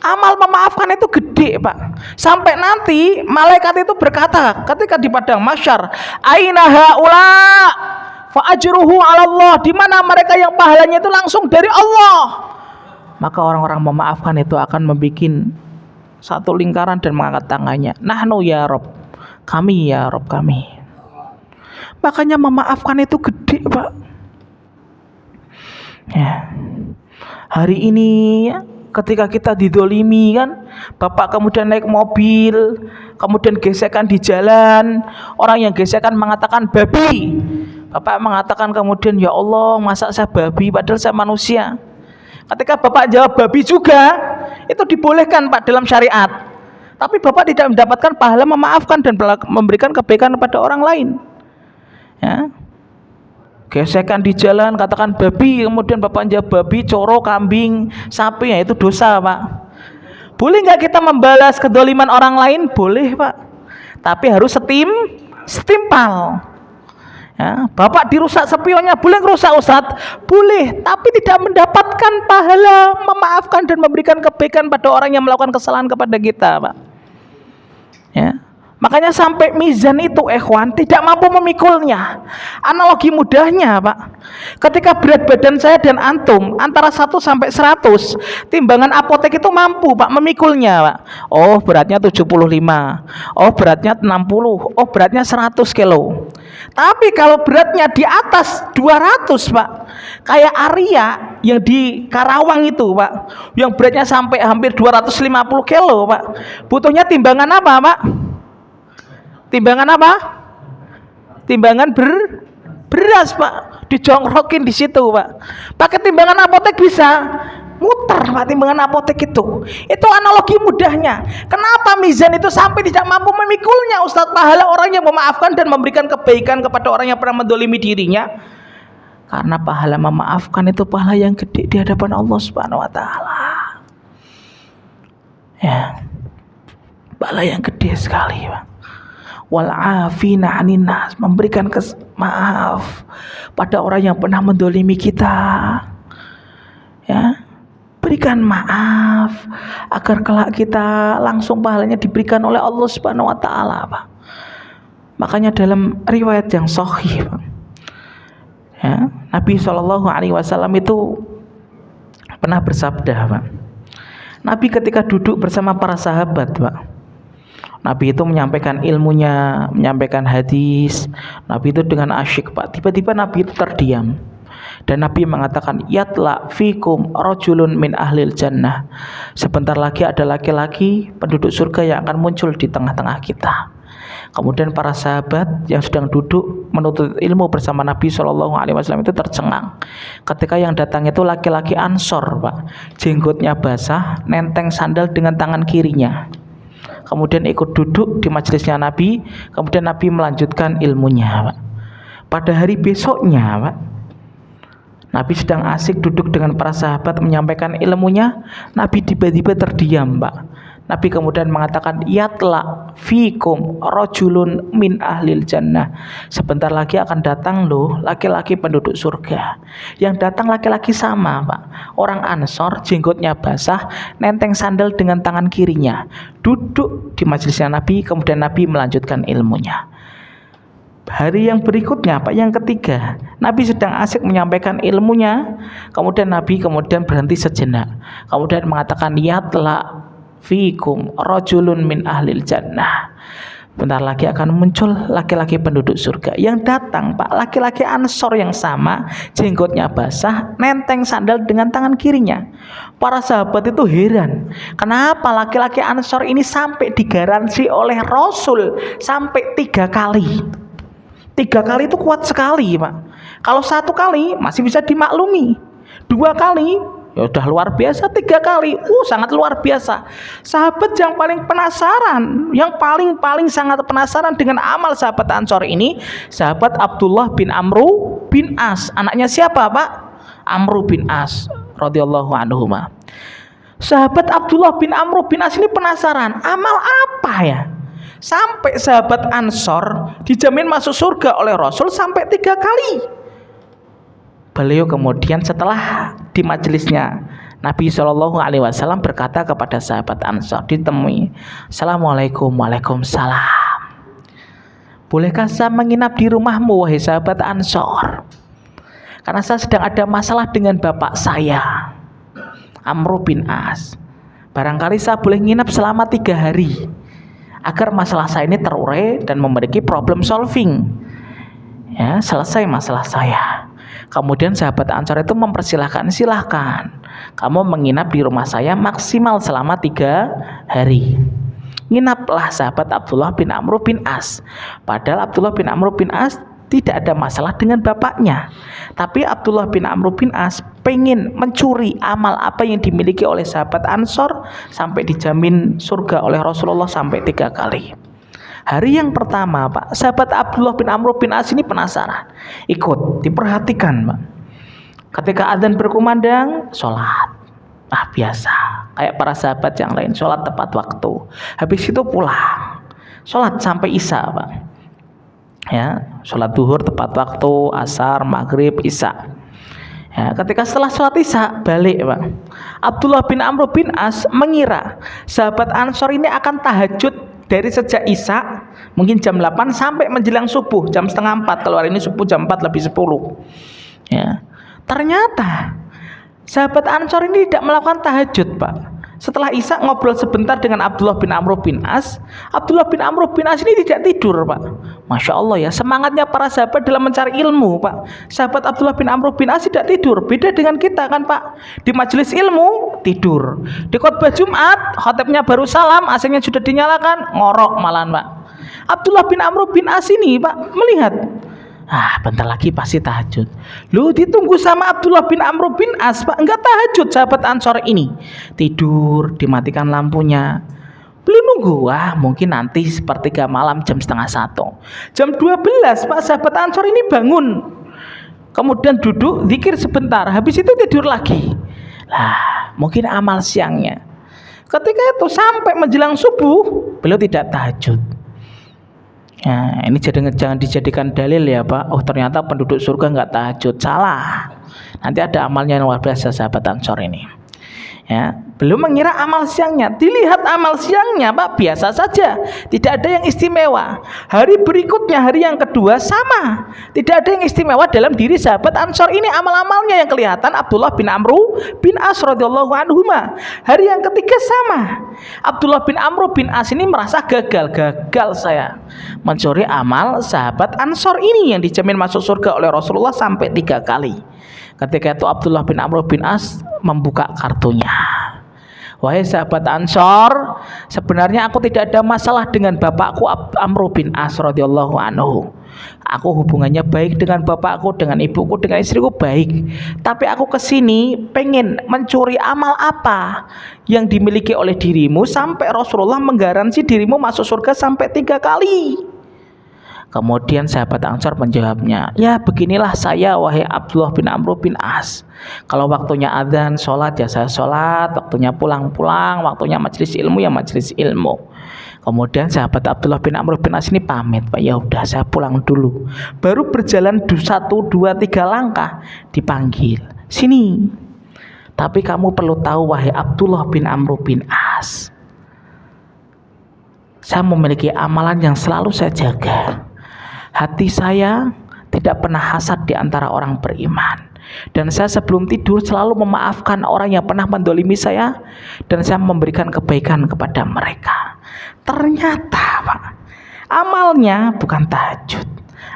Amal memaafkan itu gede, Pak. Sampai nanti malaikat itu berkata ketika di padang mahsyar, aina haula fa ajruhu 'ala Allah, di mana mereka yang pahalanya itu langsung dari Allah. Maka orang-orang memaafkan itu akan membuat satu lingkaran dan mengangkat tangannya. Nahnu ya Rob, kami ya Rob kami. Makanya memaafkan itu gede, Pak. Ya. Hari ini ya, ketika kita didolimi kan, bapak kemudian naik mobil, kemudian gesekan di jalan, orang yang gesekan mengatakan babi, bapak mengatakan kemudian ya Allah masa saya babi padahal saya manusia. Ketika bapak jawab babi juga, itu dibolehkan Pak dalam syariat, tapi bapak tidak mendapatkan pahala memaafkan dan memberikan kebaikan kepada orang lain. Ya. Gesekan di jalan katakan babi, kemudian bapak jawab babi, coro, kambing, sapi, ya itu dosa Pak. Boleh nggak kita membalas kedoliman orang lain? Boleh Pak, tapi harus setimpal. Ya, bapak dirusak spionnya, boleh ngerusak Ustadz? Boleh, tapi tidak mendapatkan pahala memaafkan dan memberikan kebaikan pada orang yang melakukan kesalahan kepada kita Pak. Ya. Makanya sampai mizan itu ikhwan tidak mampu memikulnya. Analogi mudahnya Pak, ketika berat badan saya dan antum antara 1 sampai 100, timbangan apotek itu mampu Pak memikulnya Pak. Oh beratnya 75, oh beratnya 60, oh beratnya 100 kilo. Tapi kalau beratnya di atas 200 Pak, kayak Arya yang di Karawang itu Pak, yang beratnya sampai hampir 250 kilo Pak, butuhnya timbangan apa Pak? Timbangan apa? Timbangan beras Pak, dijongkrokin di situ Pak. Pakai timbangan apotek bisa muter Pak, timbangan apotek itu. Itu analogi mudahnya. Kenapa mizan itu sampai tidak mampu memikulnya Ustadz pahala orang yang memaafkan dan memberikan kebaikan kepada orang yang pernah mendolimi dirinya? Karena pahala memaafkan itu pahala yang gede di hadapan Allah Subhanahu wa taala. Ya. Pahala yang gede sekali Pak. Wal'afina 'anin nas, memberikan maaf pada orang yang pernah mendolimi kita. Ya, berikan maaf agar kelak kita langsung pahalanya diberikan oleh Allah Subhanahu wa taala, Pak. Makanya dalam riwayat yang sahih, Pak, ya, Nabi SAW itu pernah bersabda, Pak. Nabi ketika duduk bersama para sahabat, Pak, Nabi itu menyampaikan ilmunya, menyampaikan hadis. Nabi itu dengan asyik Pak. Tiba-tiba Nabi itu terdiam. Dan Nabi mengatakan, yatla fikum rajulun min ahlil jannah. Sebentar lagi ada laki-laki penduduk surga yang akan muncul di tengah-tengah kita. Kemudian para sahabat yang sedang duduk menuntut ilmu bersama Nabi SAW itu tercengang. Ketika yang datang itu laki-laki Ansor Pak. Jenggotnya basah, nenteng sandal dengan tangan kirinya. Kemudian ikut duduk di majelisnya Nabi. Kemudian Nabi melanjutkan ilmunya Pak. Pada hari besoknya Pak, Nabi sedang asik duduk dengan para sahabat menyampaikan ilmunya. Nabi tiba-tiba terdiam Pak. Nabi kemudian mengatakan, yatla fikum rajulun min ahlil jannah. Sebentar lagi akan datang loh laki-laki penduduk surga. Yang datang laki-laki sama Pak, orang Ansor, jenggotnya basah, nenteng sandal dengan tangan kirinya, duduk di majelisnya Nabi. Kemudian Nabi melanjutkan ilmunya. Hari yang berikutnya Pak, yang ketiga, Nabi sedang asik menyampaikan ilmunya. Kemudian Nabi berhenti sejenak. Kemudian mengatakan, yatla fikum rajulun min ahlil jannah. Bentar lagi akan muncul laki-laki penduduk surga. Yang datang Pak, laki-laki Ansor yang sama, jenggotnya basah, nenteng sandal dengan tangan kirinya. Para sahabat itu heran, kenapa laki-laki Ansor ini sampai digaransi oleh Rasul sampai 3 kali. 3 kali itu kuat sekali Pak. Kalau 1 kali masih bisa dimaklumi, 2 kali ya udah luar biasa, 3 kali sangat luar biasa. Sahabat yang paling penasaran, yang paling sangat penasaran dengan amal sahabat Ansor ini, sahabat Abdullah bin Amru bin As. Anaknya siapa Pak? Amru bin As radhiyallahu anhuma. Sahabat Abdullah bin Amru bin As ini penasaran, amal apa ya sampai sahabat Ansor dijamin masuk surga oleh Rasul sampai 3 kali. Beliau kemudian setelah di majelisnya Nabi SAW berkata kepada sahabat Ansor, ditemui, Assalamualaikum. Waalaikumsalam. Bolehkah saya menginap di rumahmu, wahai sahabat Ansor? Karena saya sedang ada masalah dengan bapak saya, Amr bin As. Barangkali saya boleh nginap selama 3 hari agar masalah saya ini terurai dan memiliki problem solving, ya, selesai masalah saya. Kemudian sahabat Ansor itu mempersilahkan, silahkan kamu menginap di rumah saya maksimal selama 3 hari. Nginaplah sahabat Abdullah bin Amr bin As. Padahal Abdullah bin Amr bin As tidak ada masalah dengan bapaknya, tapi Abdullah bin Amr bin As pengen mencuri amal apa yang dimiliki oleh sahabat Ansor sampai dijamin surga oleh Rasulullah sampai 3 kali. Hari yang pertama, Pak, sahabat Abdullah bin Amr bin As ini penasaran, ikut diperhatikan, Pak. Ketika adzan berkumandang, sholat, biasa kayak para sahabat yang lain, sholat tepat waktu. Habis itu pulang, sholat sampai isya, Pak. Ya, sholat duhur tepat waktu, asar, maghrib, isya. Ya, ketika setelah sholat isya balik, Pak. Abdullah bin Amr bin As mengira sahabat Ansor ini akan tahajud dari sejak isya mungkin jam 8 sampai menjelang subuh jam setengah 4. Kalau hari ini subuh jam 4 lebih 10. Ya, ternyata sahabat Ansor ini tidak melakukan tahajud, Pak. Setelah isya ngobrol sebentar dengan Abdullah bin Amr bin As. Abdullah bin Amr bin As ini tidak tidur, Pak. Masya Allah ya, semangatnya para sahabat dalam mencari ilmu, Pak. Sahabat Abdullah bin Amr bin As tidak tidur. Beda dengan kita kan, Pak. Di majelis ilmu tidur, di khotbah Jumat khotibnya baru salam, AC-nya sudah dinyalakan, ngorok malahan, Pak. Abdullah bin Amr bin As ini, Pak, melihat, bentar lagi pasti tahajud. Lu ditunggu sama Abdullah bin Amr bin As, Pak, enggak tahajud sahabat Ansor ini. Tidur, dimatikan lampunya. Belum nunggu, mungkin nanti sepertiga malam jam setengah 1. Jam 12, Pak, sahabat Ansor ini bangun. Kemudian duduk, zikir sebentar, habis itu tidur lagi. Mungkin amal siangnya. Ketika itu sampai menjelang subuh, beliau tidak tahajud. Ya, ini jangan dijadikan dalil ya, Pak. Oh, ternyata penduduk surga nggak tahajud. Salah. Nanti ada amalnya yang luar biasa sahabat Ansor ini. Ya, belum mengira amal siangnya. Dilihat amal siangnya, Pak, biasa saja, tidak ada yang istimewa. Hari berikutnya, hari yang kedua sama, tidak ada yang istimewa dalam diri sahabat Ansor ini. Amal-amalnya yang kelihatan Abdullah bin Amr bin As radhiyallahu anhuma. Hari yang ketiga sama. Abdullah bin Amr bin As ini merasa gagal saya mencuri amal sahabat Ansor ini yang dijamin masuk surga oleh Rasulullah sampai 3 kali. Ketika itu Abdullah bin Amr bin As membuka kartunya. Wahai sahabat Ansor, sebenarnya aku tidak ada masalah dengan bapakku Amr bin As radhiyallahu anhu. Aku hubungannya baik dengan bapakku, dengan ibuku, dengan istriku baik. Tapi aku kesini pengen mencuri amal apa yang dimiliki oleh dirimu sampai Rasulullah menggaransi dirimu masuk surga sampai 3 kali. Kemudian sahabat Ansor menjawabnya, ya beginilah saya wahai Abdullah bin Amr bin As. Kalau waktunya adzan sholat ya saya sholat, waktunya pulang, waktunya majelis ilmu ya majelis ilmu. Kemudian sahabat Abdullah bin Amr bin As ini pamit, Pak, ya udah saya pulang dulu. Baru berjalan 1, 2, 3 langkah dipanggil, sini. Tapi kamu perlu tahu wahai Abdullah bin Amr bin As, saya memiliki amalan yang selalu saya jaga. Hati saya tidak pernah hasad di antara orang beriman. Dan saya sebelum tidur selalu memaafkan orang yang pernah mendolimi saya. Dan saya memberikan kebaikan kepada mereka. Ternyata, Pak, amalnya bukan tahajud.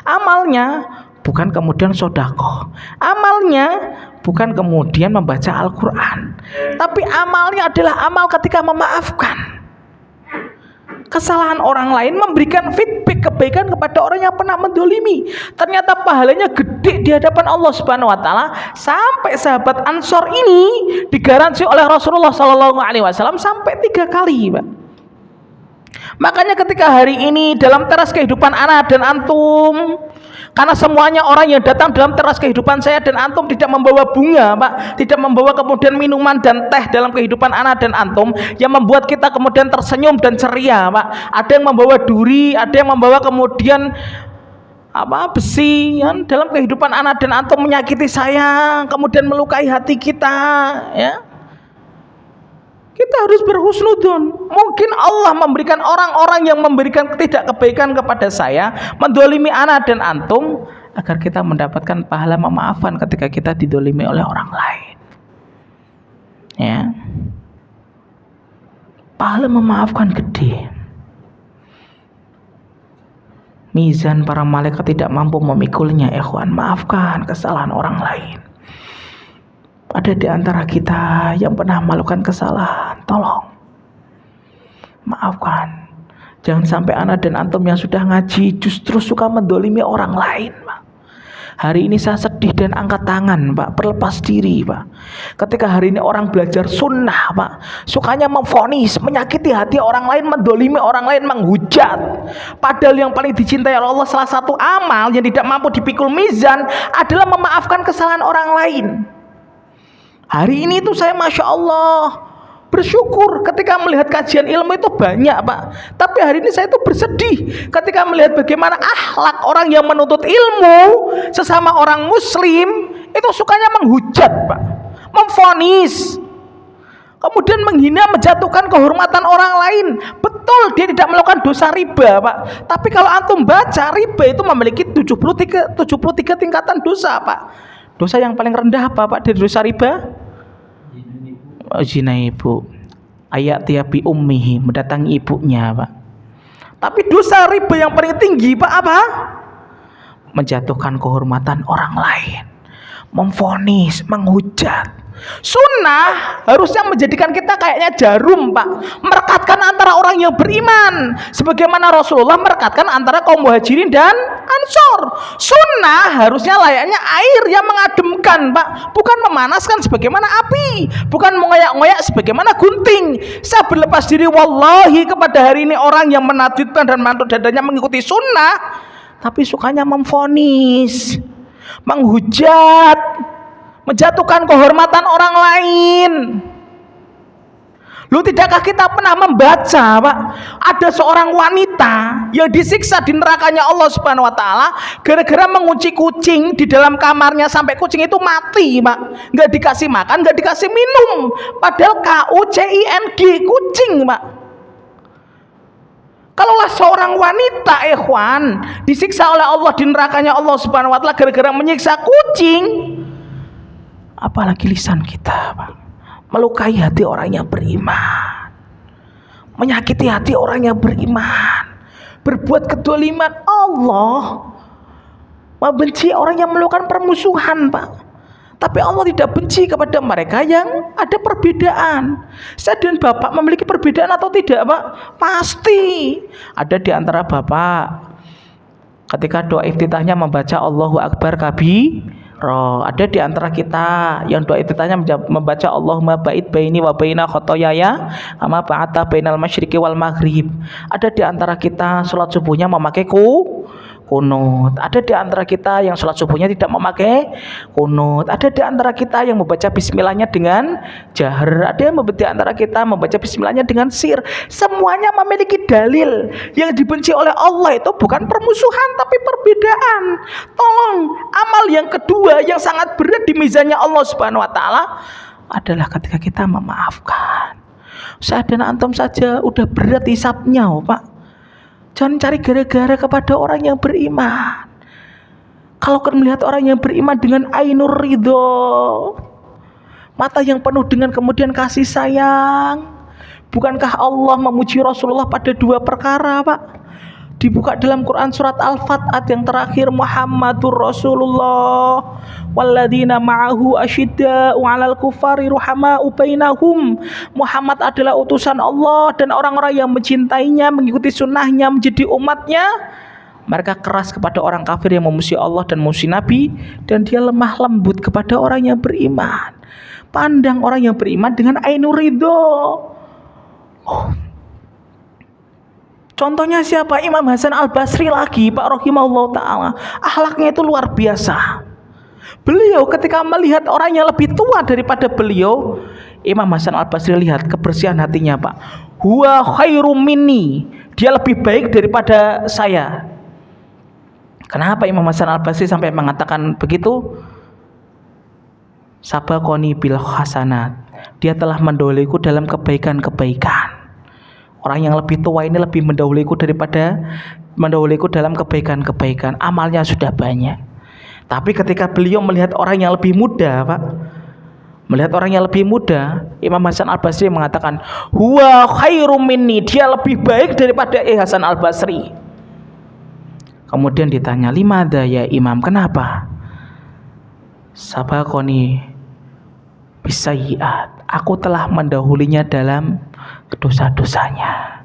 Amalnya bukan kemudian sedekah. Amalnya bukan kemudian membaca Al-Quran. Tapi amalnya adalah amal ketika memaafkan kesalahan orang lain, memberikan feedback kebaikan kepada orang yang pernah mendolimi. Ternyata pahalanya gede di hadapan Allah Subhanahu Wa Taala. Sampai sahabat Ansor ini digaransi oleh Rasulullah SAW sampai 3 kali, Pak. Makanya ketika hari ini dalam teras kehidupan ana dan antum, karena semuanya orang yang datang dalam teras kehidupan saya dan antum tidak membawa bunga, Pak, tidak membawa kemudian minuman dan teh dalam kehidupan ana dan antum yang membuat kita kemudian tersenyum dan ceria, Pak. Ada yang membawa duri, ada yang membawa kemudian besi, ya, dalam kehidupan ana dan antum menyakiti saya, kemudian melukai hati kita, ya. Kita harus berhusnudzon. Mungkin Allah memberikan orang-orang yang memberikan tidak kebaikan kepada saya, mendolimi ana dan antum, agar kita mendapatkan pahala memaafkan ketika kita didolimi oleh orang lain. Ya, pahala memaafkan gede. Mizan para malaikat tidak mampu memikulnya, ikhwan. Maafkan kesalahan orang lain. Ada di antara kita yang pernah melakukan kesalahan, tolong maafkan. Jangan sampai anak dan antum yang sudah ngaji justru suka mendolimi orang lain, Pak. Hari ini saya sedih dan angkat tangan, Pak, berlepas diri, Pak. Ketika hari ini orang belajar sunnah, Pak, sukanya memvonis, menyakiti hati orang lain, mendolimi orang lain, menghujat. Padahal yang paling dicintai oleh Allah, salah satu amal yang tidak mampu dipikul mizan adalah memaafkan kesalahan orang lain. Hari ini tuh saya Masya Allah bersyukur ketika melihat kajian ilmu itu banyak, Pak. Tapi hari ini saya itu bersedih ketika melihat bagaimana akhlak orang yang menuntut ilmu sesama orang muslim itu sukanya menghujat, Pak, memvonis, kemudian menghina, menjatuhkan kehormatan orang lain. Betul dia tidak melakukan dosa riba, Pak, tapi kalau antum baca, riba itu memiliki 73 tingkatan dosa, Pak. Dosa yang paling rendah apa, Pak, dari dosa riba? Zina ibu. Ayat tiabi ummihi, mendatangi ibunya, Pak. Tapi dosa riba yang paling tinggi, Pak, apa? Menjatuhkan kehormatan orang lain, memvonis, menghujat. Sunnah harusnya menjadikan kita kayaknya jarum, Pak, merekatkan antara orang yang beriman, sebagaimana Rasulullah merekatkan antara kaum muhajirin dan ansor. Sunnah harusnya layaknya air yang mengademkan, Pak, bukan memanaskan sebagaimana api, bukan mengoyak-ngoyak sebagaimana gunting. Saya berlepas diri wallahi kepada hari ini orang yang menadidkan dan mantuk dadanya mengikuti sunnah, tapi sukanya memvonis, menghujat, menjatuhkan kehormatan orang lain. Lu tidakkah kita pernah membaca, Pak, ada seorang wanita yang disiksa di nerakanya Allah Subhanahu wa taala gara-gara mengunci kucing di dalam kamarnya sampai kucing itu mati, Pak. Enggak dikasih makan, enggak dikasih minum. Padahal KUCING, kucing, Pak. Kalaulah seorang wanita, ikhwan, disiksa oleh Allah di nerakanya Allah Subhanahu wa taala gara-gara menyiksa kucing, apalagi lisan kita, Pak, melukai hati orang yang beriman, menyakiti hati orang yang beriman, berbuat kedoliman. Allah membenci orang yang melakukan permusuhan, Pak. Tapi Allah tidak benci kepada mereka yang ada perbedaan. Saya dan Bapak memiliki perbedaan atau tidak, Pak? Pasti. Ada di antara Bapak ketika doa iftitahnya membaca Allahu Akbar kabiro. Ada di antara kita yang doa iftitahnya membaca Allahumma ba'id baini wa baina khotoyaya kama ba'ata bainal masyriqi wal maghrib. Ada di antara kita sholat subuhnya memakai kunut. Ada di antara kita yang sholat subuhnya tidak memakai kunut. Ada di antara kita yang membaca bismillahnya dengan jahar. Ada yang di antara kita membaca bismillahnya dengan sir. Semuanya memiliki dalil. Yang dibenci oleh Allah itu bukan permusuhan tapi perbedaan. Tolong, amal yang kedua yang sangat berat di mizannya Allah Subhanahu wa taala adalah ketika kita memaafkan. Saya dan antum saja udah berat hisapnya, Pak. Jangan cari gara-gara kepada orang yang beriman. Kalau kan melihat orang yang beriman dengan ainur ridho, mata yang penuh dengan kemudian kasih sayang, bukankah Allah memuji Rasulullah pada dua perkara, Pak? Dibuka dalam Quran surat Al-Fat ayat yang terakhir, Muhammadur Rasulullah walladzina ma'ahu asyidda'u 'alal kufari ruhama'u bainahum. Muhammad adalah utusan Allah dan orang-orang yang mencintainya, mengikuti sunnahnya, menjadi umatnya. Mereka keras kepada orang kafir yang memusuhi Allah dan memusuhi Nabi, dan dia lemah lembut kepada orang yang beriman. Pandang orang yang beriman dengan ainur ridho. Contohnya siapa? Imam Hasan Al-Basri lagi, Pak rahimahullah ta'ala. Akhlaknya itu luar biasa. Beliau ketika melihat orang yang lebih tua daripada beliau, Imam Hasan Al-Basri lihat kebersihan hatinya, Pak. Huwa khairum minni, dia lebih baik daripada saya. Kenapa Imam Hasan Al-Basri sampai mengatakan begitu? Sabaqoni bil hasanat, dia telah mendahuluiku dalam kebaikan-kebaikan. Orang yang lebih tua ini lebih mendahuluiku dalam kebaikan-kebaikan. Amalnya sudah banyak. Tapi ketika beliau melihat orang yang lebih muda, Pak, Imam Hasan Al-Basri mengatakan, huwa khairum minni, dia lebih baik daripada Hasan Al-Basri. Kemudian ditanya, limadha ya Imam, kenapa? Sabaqoni bisayyi'at, aku telah mendahulinya dalam dosa-dosanya.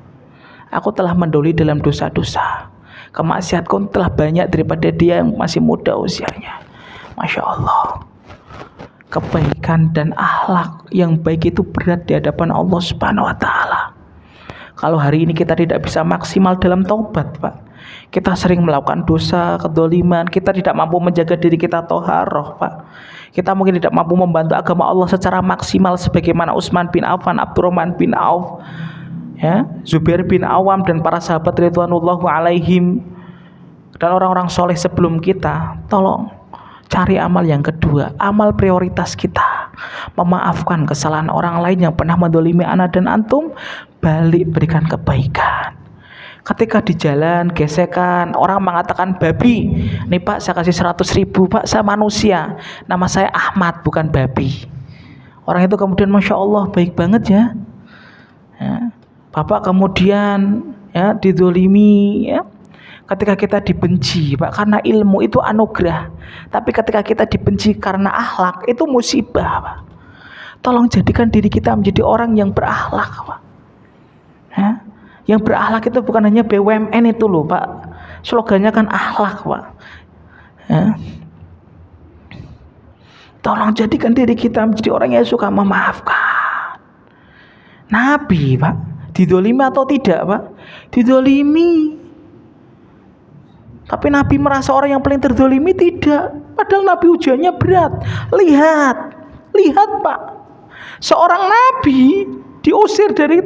Aku telah mendahului dalam dosa-dosa. Kemaksiatku telah banyak daripada dia yang masih muda usianya. Masya Allah. Kebaikan dan akhlak yang baik itu berat di hadapan Allah Subhanahu wa Ta'ala. Kalau hari ini kita tidak bisa maksimal dalam taubat, Pak, kita sering melakukan dosa, kedzaliman, kita tidak mampu menjaga diri kita thaharah, Pak. Kita mungkin tidak mampu membantu agama Allah secara maksimal sebagaimana Utsman bin Affan, Abdurrahman bin Auf, ya, Zubair bin Awam dan para sahabat ridwanullahu alaihim dan orang-orang soleh sebelum kita. Tolong cari amal yang kedua, amal prioritas kita, memaafkan kesalahan orang lain yang pernah mendolimi ana dan antum, balik berikan kebaikan. Ketika di jalan gesekan, orang mengatakan babi, nih Pak saya kasih 100.000, Pak saya manusia, nama saya Ahmad bukan babi. Orang itu kemudian Masya Allah baik banget ya, Bapak kemudian ya didolimi, ya. Ketika kita dibenci, Pak, karena ilmu itu anugerah. Tapi ketika kita dibenci karena akhlak, itu musibah, Pak. Tolong jadikan diri kita menjadi orang yang berakhlak, Pak. Ya? Yang berakhlak itu bukan hanya BUMN itu loh, Pak. Slogannya kan akhlak, Pak. Ya? Tolong jadikan diri kita menjadi orang yang suka memaafkan. Nabi, Pak, didolimi atau tidak, Pak? Didolimi. Tapi Nabi merasa orang yang paling terdolimi? Tidak. Padahal Nabi ujiannya berat. Lihat Pak, seorang Nabi diusir dari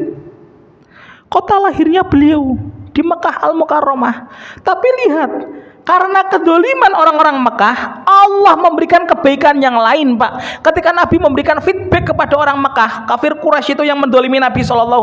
kota lahirnya beliau di Mekah Al-Mukarramah. Tapi lihat, karena kedoliman orang-orang Mekah, Allah memberikan kebaikan yang lain, Pak. Ketika Nabi memberikan feedback kepada orang Mekah, kafir Quraisy itu yang mendolimi Nabi SAW,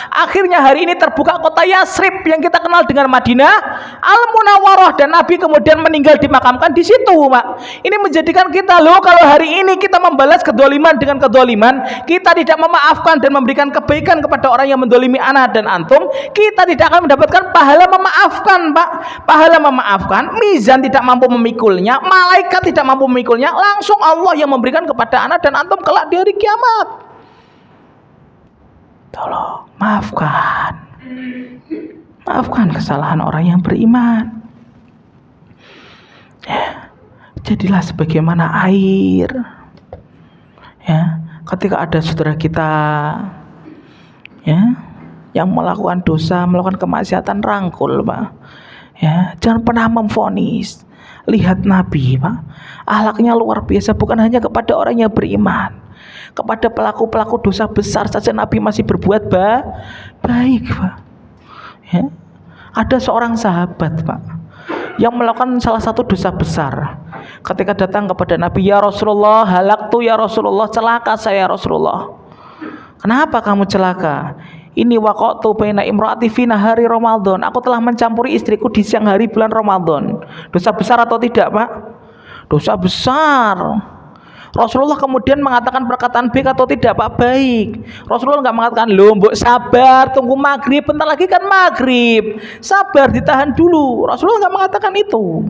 akhirnya hari ini terbuka kota Yasrib yang kita kenal dengan Madinah Al-Munawwarah, dan Nabi kemudian meninggal dimakamkan di situ, Pak. Ini menjadikan kita, loh, kalau hari ini kita membalas kedoliman dengan kedoliman, kita tidak memaafkan dan memberikan kebaikan kepada orang yang mendolimi ana dan antum, kita tidak akan mendapatkan pahala memaafkan, Pak. Pahala memaafkan, mizan tidak mampu memikulnya, malaikat tidak mampu memikulnya, langsung Allah yang memberikan kepada anak dan antum kelak di hari kiamat. Tolong maafkan kesalahan orang yang beriman, ya. Jadilah sebagaimana air, ya. Ketika ada saudara kita, ya, yang melakukan dosa, melakukan kemaksiatan, rangkul, Pak. Ya, jangan pernah memvonis. Lihat Nabi, Pak, akhlaknya luar biasa, bukan hanya kepada orang yang beriman, kepada pelaku-pelaku dosa besar saja Nabi masih berbuat baik, Pak. Ya. Ada seorang sahabat, Pak, yang melakukan salah satu dosa besar. Ketika datang kepada Nabi, ya Rasulullah, halaktu ya Rasulullah, celaka saya Rasulullah. Kenapa kamu celaka? Ini waqatu baina imraati fi nahari Ramadan. Aku telah mencampuri istriku di siang hari bulan Ramadan. Dosa besar atau tidak, Pak? Dosa besar. Rasulullah kemudian mengatakan perkataan baik atau tidak, Pak? Baik. Rasulullah enggak mengatakan, "Loh, mbok sabar, tunggu maghrib, bentar lagi kan maghrib. Sabar, ditahan dulu." Rasulullah enggak mengatakan itu.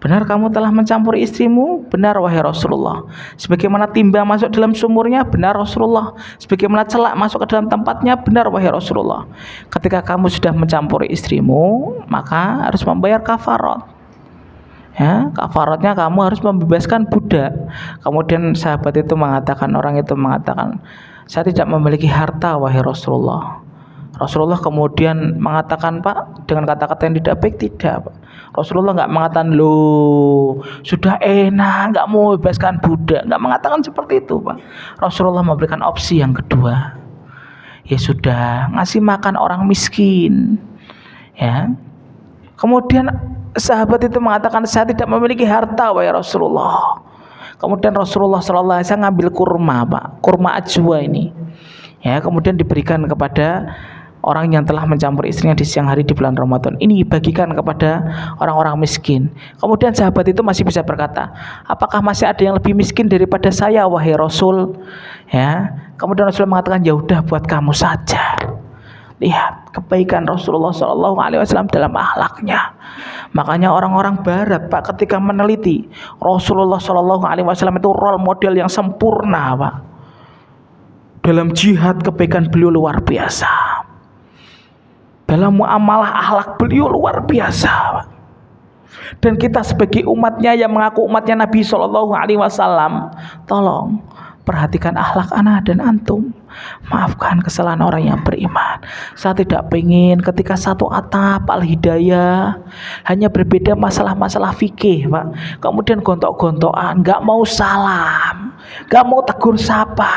Benar kamu telah mencampuri istrimu? Benar wahai Rasulullah. Sebagaimana timba masuk dalam sumurnya? Benar Rasulullah. Sebagaimana celak masuk ke dalam tempatnya? Benar wahai Rasulullah. Ketika kamu sudah mencampuri istrimu, maka harus membayar kafarat. Ya, kafaratnya kamu harus membebaskan budak. Kemudian sahabat itu mengatakan, orang itu mengatakan, saya tidak memiliki harta wahai Rasulullah. Rasulullah kemudian mengatakan, Pak, dengan kata-kata yang tidak baik, tidak, Pak. Rasulullah enggak mengatakan, loh, sudah enak, enggak mau bebaskan budak, enggak mengatakan seperti itu, Pak. Rasulullah memberikan opsi yang kedua. Ya sudah, ngasih makan orang miskin. Ya. Kemudian sahabat itu mengatakan, saya tidak memiliki harta wahai Rasulullah. Kemudian Rasulullah sallallahu alaihi wasallam ngambil kurma, Pak, kurma ajwa ini. Ya, kemudian diberikan kepada orang yang telah mencampur istrinya di siang hari di bulan Ramadan. Ini bagikan kepada orang-orang miskin. Kemudian sahabat itu masih bisa berkata, apakah masih ada yang lebih miskin daripada saya, wahai Rasul? Ya, kemudian Rasul mengatakan, ya udah buat kamu saja. Lihat kebaikan Rasulullah SAW dalam akhlaknya. Makanya orang-orang Barat, Pak, ketika meneliti Rasulullah SAW itu role model yang sempurna, Pak. Dalam jihad kebaikan beliau luar biasa. Dalam muamalah akhlak beliau luar biasa, Pak. Dan kita sebagai umatnya yang mengaku umatnya Nabi SAW, tolong perhatikan akhlak ana dan antum. Maafkan kesalahan orang yang beriman. Saya tidak pengen ketika satu atap Al-Hidayah hanya berbeda masalah-masalah fikih, Pak. Kemudian gontok-gontokan, gak mau salam, gak mau tegur sapa.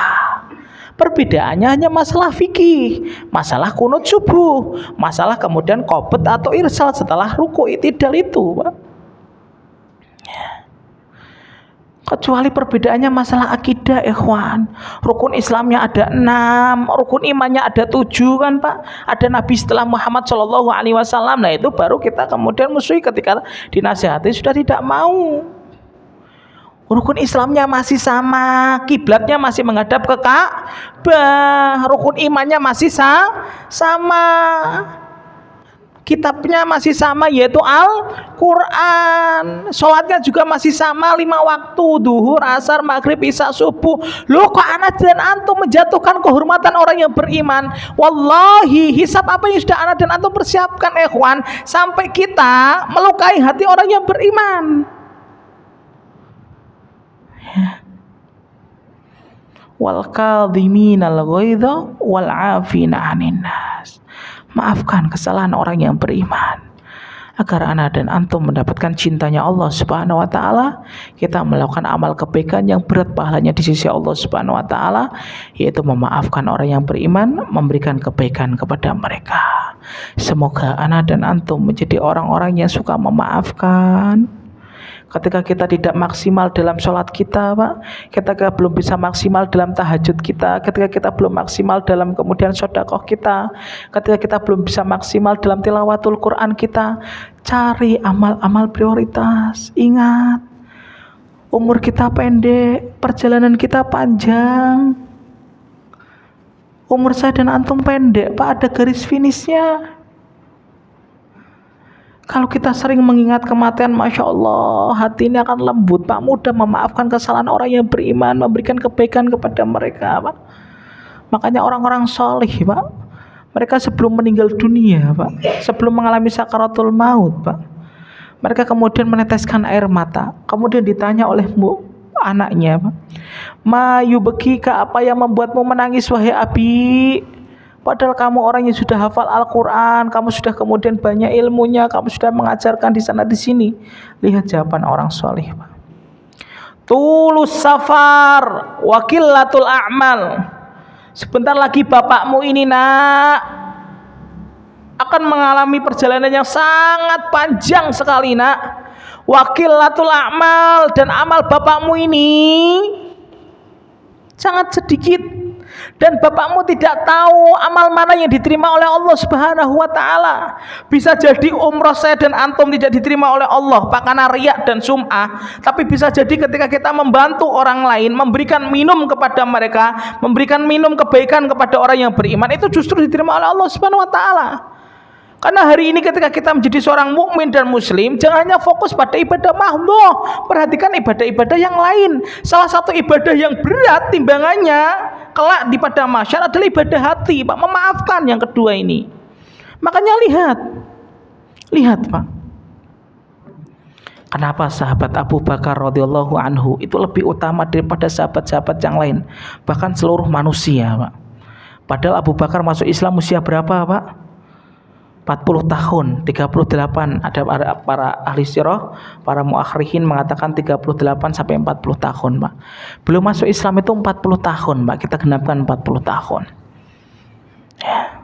Perbedaannya hanya masalah fikih, masalah kunut subuh, masalah kemudian qobet atau irsal setelah ruku itidal itu, Pak. Kecuali perbedaannya masalah akidah, ikhwan. Rukun Islamnya ada 6, rukun imannya ada 7, kan, Pak. Ada Nabi setelah Muhammad SAW. Nah itu baru kita kemudian musuhi ketika dinasihati sudah tidak mau. Rukun Islamnya masih sama, kiblatnya masih menghadap ke Ka'bah, rukun imannya masih sama, kitabnya masih sama yaitu Al-Quran, sholatnya juga masih sama 5 waktu, duhur, asar, maghrib, isya, subuh. Loh kok anak dan antum menjatuhkan kehormatan orang yang beriman? Wallahi hisab apa yang sudah anak dan antum persiapkan, ikhwan, sampai kita melukai hati orang yang beriman. Wal kadhiminal ghaidha wal 'afina 'anil nas. Maafkan kesalahan orang yang beriman agar ana dan antum mendapatkan cintanya Allah Subhanahu wa taala. Kita melakukan amal kebaikan yang berat pahalanya di sisi Allah Subhanahu wa taala, yaitu memaafkan orang yang beriman, memberikan kebaikan kepada mereka. Semoga ana dan antum menjadi orang-orang yang suka memaafkan. Ketika kita tidak maksimal dalam sholat kita, Pak, ketika belum bisa maksimal dalam tahajud kita, ketika kita belum maksimal dalam kemudian sedekah kita, ketika kita belum bisa maksimal dalam tilawatul Quran kita, cari amal-amal prioritas. Ingat, umur kita pendek, perjalanan kita panjang. Umur saya dan antum pendek, Pak, ada garis finishnya. Kalau kita sering mengingat kematian, Masya Allah, hati ini akan lembut, Pak. Mudah memaafkan kesalahan orang yang beriman, memberikan kebaikan kepada mereka, Pak. Makanya orang-orang soleh, Pak, mereka sebelum meninggal dunia, Pak, sebelum mengalami sakaratul maut, Pak, mereka kemudian meneteskan air mata. Kemudian ditanya oleh anaknya, Pak, ma yubekika, apa yang membuatmu menangis, wahai abi? Padahal kamu orang yang sudah hafal Al-Quran, kamu sudah kemudian banyak ilmunya, kamu sudah mengajarkan di sana di sini. Lihat jawaban orang soleh, Pak. Tulus safar, wakilatul a'mal. Sebentar lagi bapakmu ini, nak, akan mengalami perjalanan yang sangat panjang sekali, nak. Wakilatul a'mal, dan amal bapakmu ini sangat sedikit. Dan bapakmu tidak tahu amal mana yang diterima oleh Allah Subhanahu wa taala. Bisa jadi umroh saya dan antum tidak diterima oleh Allah, Pak, karena riya dan sum'ah. Tapi bisa jadi ketika kita membantu orang lain, memberikan minum kepada mereka, memberikan minum kebaikan kepada orang yang beriman, itu justru diterima oleh Allah Subhanahu wa taala. Karena hari ini ketika kita menjadi seorang mukmin dan muslim, jangan hanya fokus pada ibadah mahdhah, perhatikan ibadah-ibadah yang lain. Salah satu ibadah yang berat timbangannya kelak di pada mahsyar adalah ibadah hati, Pak, memaafkan yang kedua ini. Makanya lihat, Pak, kenapa sahabat Abu Bakar radhiyallahu anhu itu lebih utama daripada sahabat-sahabat yang lain, bahkan seluruh manusia, Pak. Padahal Abu Bakar masuk Islam usia berapa, Pak? 40 tahun, 38. Ada para ahli sirah, para muakhrihin mengatakan 38 sampai 40 tahun, Pak. Belum masuk Islam itu 40 tahun, Pak. Kita genapkan 40 tahun. Ya.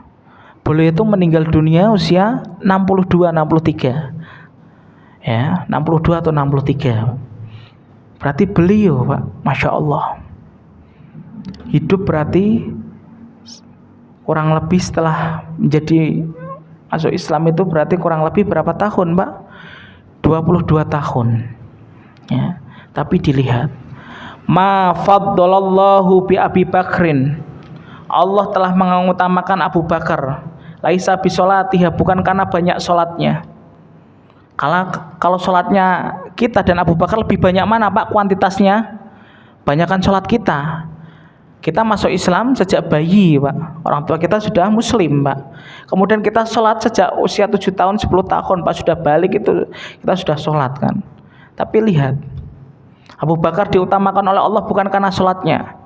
Beliau itu meninggal dunia usia 62 63. Ya, 62 atau 63. Berarti beliau, Pak, Masya Allah, hidup berarti kurang lebih setelah menjadi masuk Islam itu berarti kurang lebih berapa tahun, Pak? 22 tahun. Ya. Tapi dilihat, ma faddalallahu bi Abi Bakrin, Allah telah mengutamakan Abu Bakar, laisa bi sholatiha, bukan karena banyak sholatnya. Kalau sholatnya kita dan Abu Bakar lebih banyak mana, Pak, kuantitasnya? Banyakan sholat kita. Kita masuk Islam sejak bayi, Pak. Orang tua kita sudah muslim, Pak. Kemudian kita sholat sejak usia 7 tahun, 10 tahun, Pak. Sudah balik itu kita sudah sholat kan. Tapi lihat, Abu Bakar diutamakan oleh Allah bukan karena sholatnya.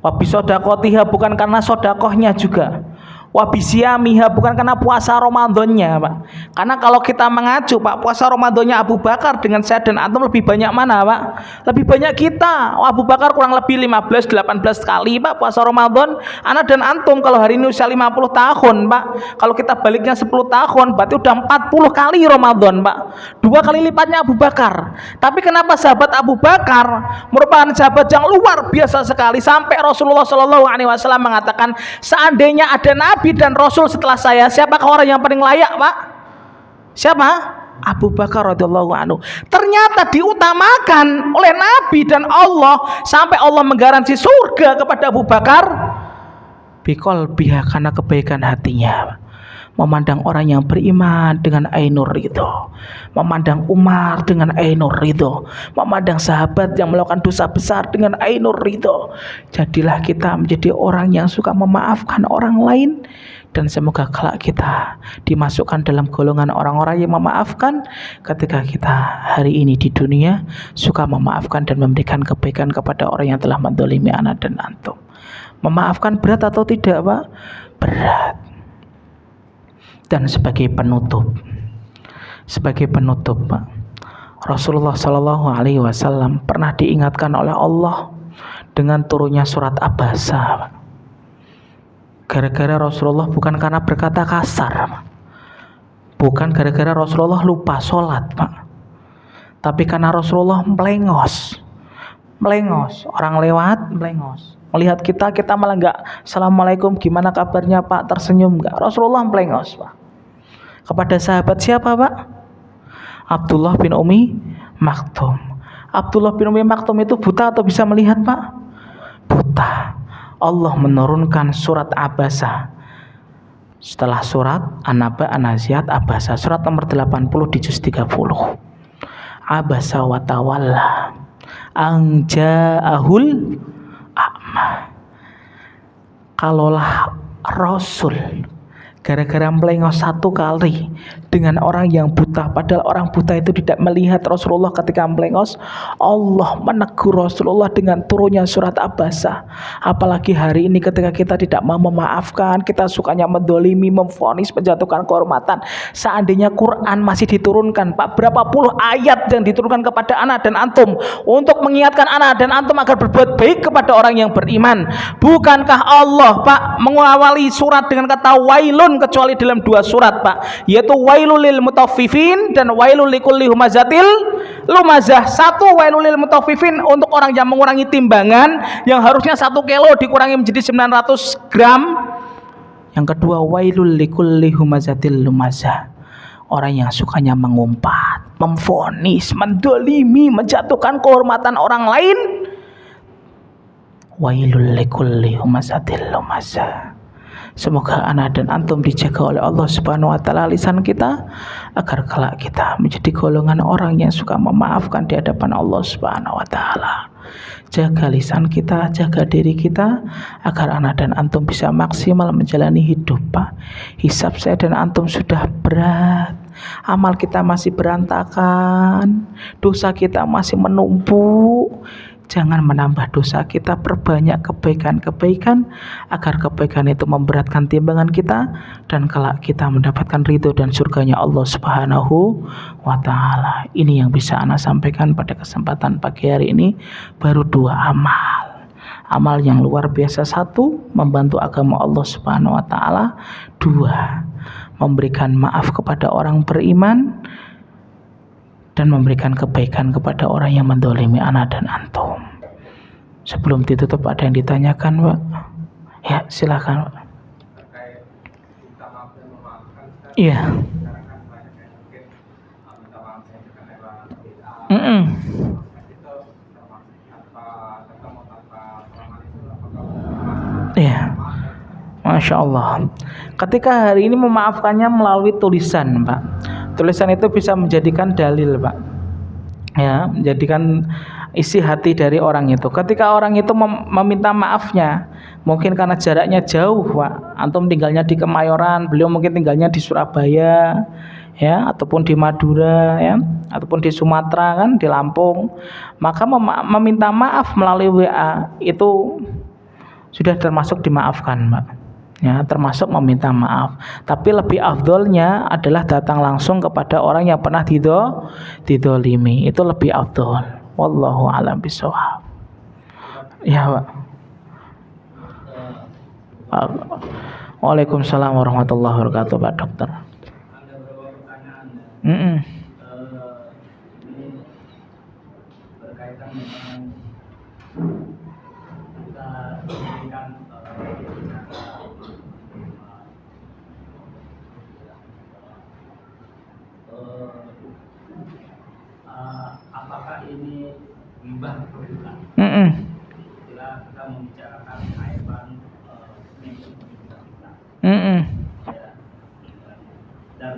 Wabisodakotiha, bukan karena sodakohnya juga. Wabisiyamiha, bukan karena puasa Ramadannya, Pak. Karena kalau kita mengacu, Pak, puasa Ramadannya Abu Bakar dengan saya dan antum lebih banyak mana, Pak? Lebih banyak kita. Abu Bakar kurang lebih 15-18 kali, Pak, puasa Ramadan. Ana dan antum kalau hari ini usia 50 tahun, Pak. Kalau kita baliknya 10 tahun, berarti udah 40 kali Ramadan, Pak. 2 kali lipatnya Abu Bakar. Tapi kenapa sahabat Abu Bakar merupakan sahabat yang luar biasa sekali, sampai Rasulullah SAW mengatakan, seandainya ada Nabi dan Rasul setelah saya, siapakah orang yang paling layak, Pak? Siapa? Abu Bakar radhiyallahu anhu. Ternyata diutamakan oleh Nabi dan Allah, sampai Allah menggaransi surga kepada Abu Bakar biqalbiha, karena kebaikan hatinya. Memandang orang yang beriman dengan ainur ridho, memandang Umar dengan ainur ridho, memandang sahabat yang melakukan dosa besar dengan ainur ridho. Jadilah kita menjadi orang yang suka memaafkan orang lain, dan semoga kelak kita dimasukkan dalam golongan orang-orang yang memaafkan ketika kita hari ini di dunia suka memaafkan dan memberikan kebaikan kepada orang yang telah menzalimi anak dan antum. Memaafkan berat atau tidak, Pak? Berat. Dan sebagai penutup, Pak, Rasulullah SAW pernah diingatkan oleh Allah dengan turunnya surat Abasa, Pak. Gara-gara Rasulullah bukan karena berkata kasar, Pak. Bukan gara-gara Rasulullah lupa sholat, Pak. Tapi karena Rasulullah melengos. Orang lewat melengos. Melihat kita malah enggak assalamualaikum, gimana kabarnya, Pak, tersenyum enggak. Rasulullah melengos, Pak. Kepada sahabat siapa, Pak? Abdullah bin Umi Maktum. Abdullah bin Umi Maktum itu buta atau bisa melihat, Pak? Buta. Allah menurunkan surat Abasa setelah surat An-Naba, An-Naziat, Abasa, surat nomor 80 di juz 30. Abasa wa tawalla ang ja'ahul a'ma. Kalaulah Rasul gara-gara melengos 1 kali dengan orang yang buta, padahal orang buta itu tidak melihat Rasulullah ketika melengos, Allah menegur Rasulullah dengan turunnya surat Abasa. Apalagi hari ini ketika kita tidak mau memaafkan, kita sukanya mendolimi, memvonis, menjatuhkan kehormatan. Seandainya Quran masih diturunkan, Pak, berapa puluh ayat yang diturunkan kepada anak dan antum untuk mengingatkan anak dan antum agar berbuat baik kepada orang yang beriman. Bukankah Allah, Pak, mengawali surat dengan kata wailun, kecuali dalam 2 surat, Pak, yaitu wailul lil mutaffifin dan wailul likulli humazatil lumazah. 1 wailul lil mutaffifin untuk orang yang mengurangi timbangan, yang harusnya 1 kilo dikurangi menjadi 900 gram. Yang kedua, wailul likulli humazatil lumazah, orang yang sukanya mengumpat, memvonis, mendolimi, menjatuhkan kehormatan orang lain. Wailul likulli humazatil lumazah. Semoga anak dan antum dijaga oleh Allah Subhanahu wa taala lisan kita, agar kelak kita menjadi golongan orang yang suka memaafkan di hadapan Allah Subhanahu wa taala. Jaga lisan kita, jaga diri kita, agar anak dan antum bisa maksimal menjalani hidup, Pak. Hisab saya dan antum sudah berat, amal kita masih berantakan, dosa kita masih menumpuk. Jangan menambah dosa kita, perbanyak kebaikan-kebaikan, agar kebaikan itu memberatkan timbangan kita, dan kelak kita mendapatkan ridho dan surganya Allah Subhanahu wa ta'ala. Ini yang bisa ana sampaikan pada kesempatan pagi hari ini. Baru 2 amal yang luar biasa. 1, membantu agama Allah Subhanahu wa ta'ala. 2, memberikan maaf kepada orang beriman. dan memberikan kebaikan kepada orang yang mendolimi ana dan antum. Sebelum ditutup ada yang ditanyakan, Pak? Ya, silakan, Pak. Iya. Iya. Masya Allah. Ketika hari ini memaafkannya melalui tulisan, Pak. Tulisan itu bisa menjadikan dalil, Pak. Ya, menjadikan isi hati dari orang itu. Ketika orang itu meminta maafnya, mungkin karena jaraknya jauh, Pak. Antum tinggalnya di Kemayoran, beliau mungkin tinggalnya di Surabaya, ya, ataupun di Madura, ya, ataupun di Sumatera, kan, di Lampung. Maka meminta maaf melalui WA itu sudah termasuk dimaafkan, Pak. Ya, termasuk meminta maaf. Tapi lebih afdolnya adalah datang langsung kepada orang yang pernah didolimi. Itu lebih afdol. Wallahu a'lam bishawab. Ya, Pak. Waalaikumsalam warahmatullahi wabarakatuh, Pak Dokter. Ada beberapa pertanyaan. Mm-mm. Ini berkaitan dengan kita memberikan apakah ini ghibah atau bukan? Bila kita membicarakan aiban Mm-mm. ya, dan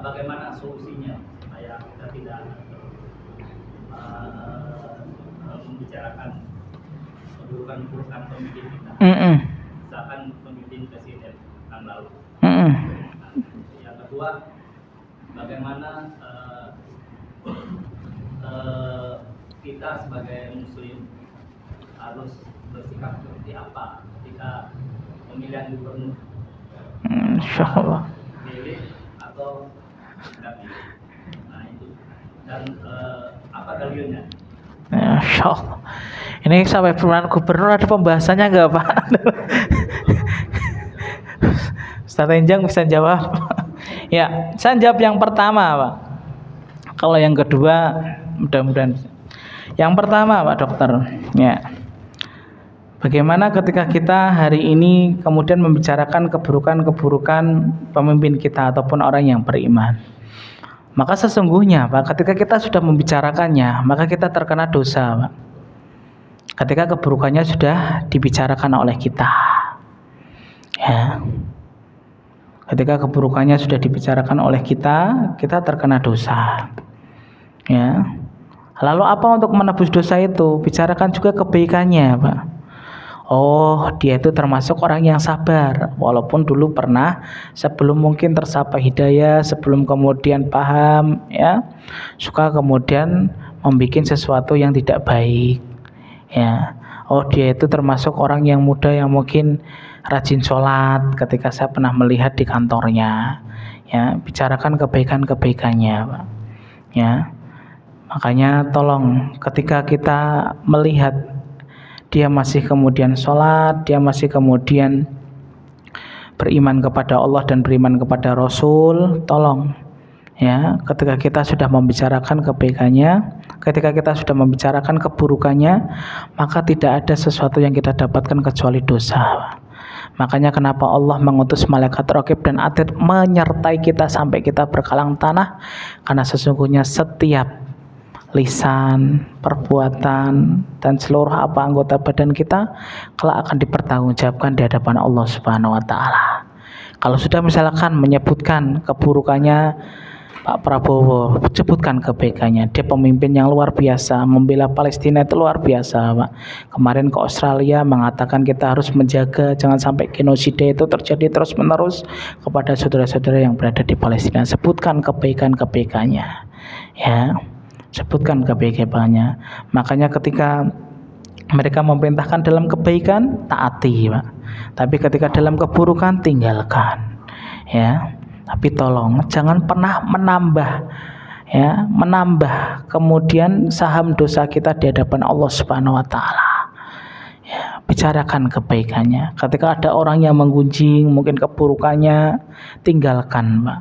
bagaimana solusinya supaya kita tidak membicarakan keburukan-keburukan pemimpin kita. Misalkan pemimpin presiden yang lalu. Yang kedua, bagaimana kita sebagai muslim harus bersikap seperti apa ketika pemilihan gubernur? Insyaallah. Pilih atau tidak pilih? Nah itu. Dan apa dalilnya? Insyaallah. Ini sampai pemilihan gubernur ada pembahasannya nggak, Pak? Ustaz Enjang bisa jawab. Ya, saya jawab yang pertama, Pak. Kalau yang kedua, mudah-mudahan. Yang pertama, Pak Dokter, ya. Bagaimana ketika kita hari ini kemudian membicarakan keburukan-keburukan pemimpin kita ataupun orang yang beriman? Maka sesungguhnya, Pak, ketika kita sudah membicarakannya, maka kita terkena dosa, Pak. Ketika keburukannya sudah dibicarakan oleh kita. Ya. Ketika keburukannya sudah dibicarakan oleh kita terkena dosa. Ya. Lalu apa untuk menebus dosa itu? Bicarakan juga kebaikannya, Pak. Oh, dia itu termasuk orang yang sabar, walaupun dulu pernah sebelum mungkin tersapa hidayah, sebelum kemudian paham, ya, suka kemudian membuat sesuatu yang tidak baik, ya. Oh, dia itu termasuk orang yang muda yang mungkin rajin sholat. Ketika saya pernah melihat di kantornya, ya, bicarakan kebaikan-kebaikannya, Pak. Ya, makanya tolong ketika kita melihat dia masih kemudian sholat, dia masih kemudian beriman kepada Allah dan beriman kepada Rasul, tolong, ya, ketika kita sudah membicarakan kebaikannya, ketika kita sudah membicarakan keburukannya, maka tidak ada sesuatu yang kita dapatkan kecuali dosa. Makanya kenapa Allah mengutus malaikat raqib dan atid menyertai kita sampai kita berkalang tanah, karena sesungguhnya setiap lisan, perbuatan, dan seluruh apa anggota badan kita kelak akan dipertanggungjawabkan di hadapan Allah Subhanahu wa taala. Kalau sudah misalkan menyebutkan keburukannya Pak Prabowo, sebutkan kebaikannya. Dia pemimpin yang luar biasa, membela Palestina itu luar biasa, Pak. Kemarin ke Australia mengatakan kita harus menjaga jangan sampai genosida itu terjadi terus-menerus kepada saudara-saudara yang berada di Palestina. Sebutkan kebaikan-kebaikannya. Ya. Sebutkan kebaikannya. Makanya ketika mereka memerintahkan dalam kebaikan, taati, Pak. Tapi ketika dalam keburukan, tinggalkan. Ya. Tapi tolong jangan pernah menambah, ya, menambah kemudian saham dosa kita di hadapan Allah Subhanahu wa taala. Ya, bicarakan kebaikannya. Ketika ada orang yang menggunjing mungkin keburukannya, tinggalkan, Pak.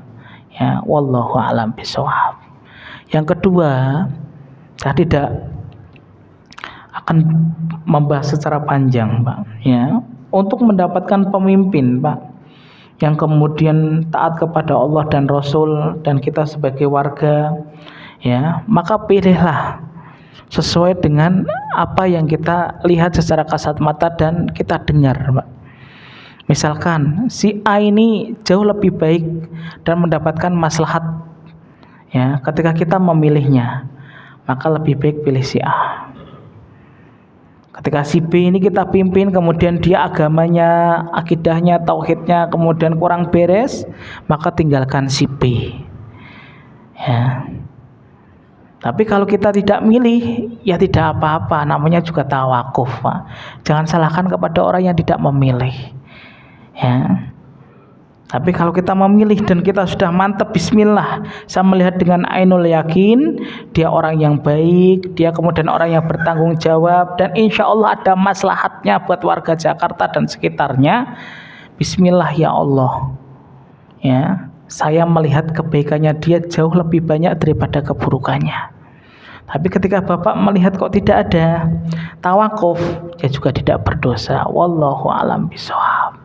Ya, wallahu a'lam bishawab. Yang kedua, saya tidak akan membahas secara panjang, Pak, ya. Untuk mendapatkan pemimpin, Pak, yang kemudian taat kepada Allah dan Rasul dan kita sebagai warga, ya, maka pilihlah sesuai dengan apa yang kita lihat secara kasat mata dan kita dengar, Pak. Misalkan si A ini jauh lebih baik dan mendapatkan maslahat, ya, ketika kita memilihnya, maka lebih baik pilih si A. Ketika si B ini kita pimpin, kemudian dia agamanya, akidahnya, tauhidnya kemudian kurang beres, maka tinggalkan si B, ya. Tapi kalau kita tidak milih, ya tidak apa-apa, namanya juga tawakuf, Pak. Jangan salahkan kepada orang yang tidak memilih, ya. Tapi kalau kita memilih dan kita sudah mantap, bismillah, saya melihat dengan ainul yakin, dia orang yang baik, dia kemudian orang yang bertanggung jawab, dan insya Allah ada maslahatnya buat warga Jakarta dan sekitarnya. Bismillah ya Allah, ya, saya melihat kebaikannya dia jauh lebih banyak daripada keburukannya. Tapi ketika Bapak melihat kok tidak ada tawakuf, dia juga tidak berdosa. Wallahu a'lam bishawab.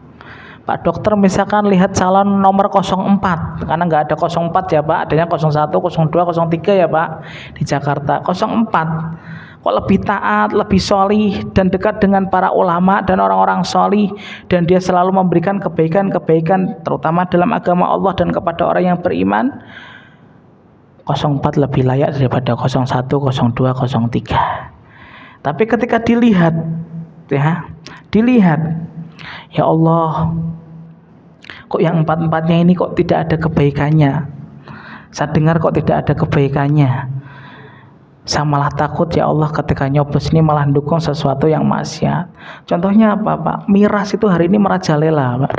Pak dokter misalkan lihat calon nomor 04, karena nggak ada 04 ya Pak, adanya 01, 02, 03 ya Pak di Jakarta. 04 kok lebih taat, lebih solih dan dekat dengan para ulama dan orang-orang solih, dan dia selalu memberikan kebaikan-kebaikan terutama dalam agama Allah dan kepada orang yang beriman. 04 lebih layak daripada 01, 02, 03. Tapi ketika dilihat, ya Allah, kok yang empat-empatnya ini kok tidak ada kebaikannya. Saya dengar kok tidak ada kebaikannya. Saya malah takut ya Allah ketika nyoblos ini malah dukung sesuatu yang maksiat. Contohnya apa Pak? Miras itu hari ini merajalela Pak.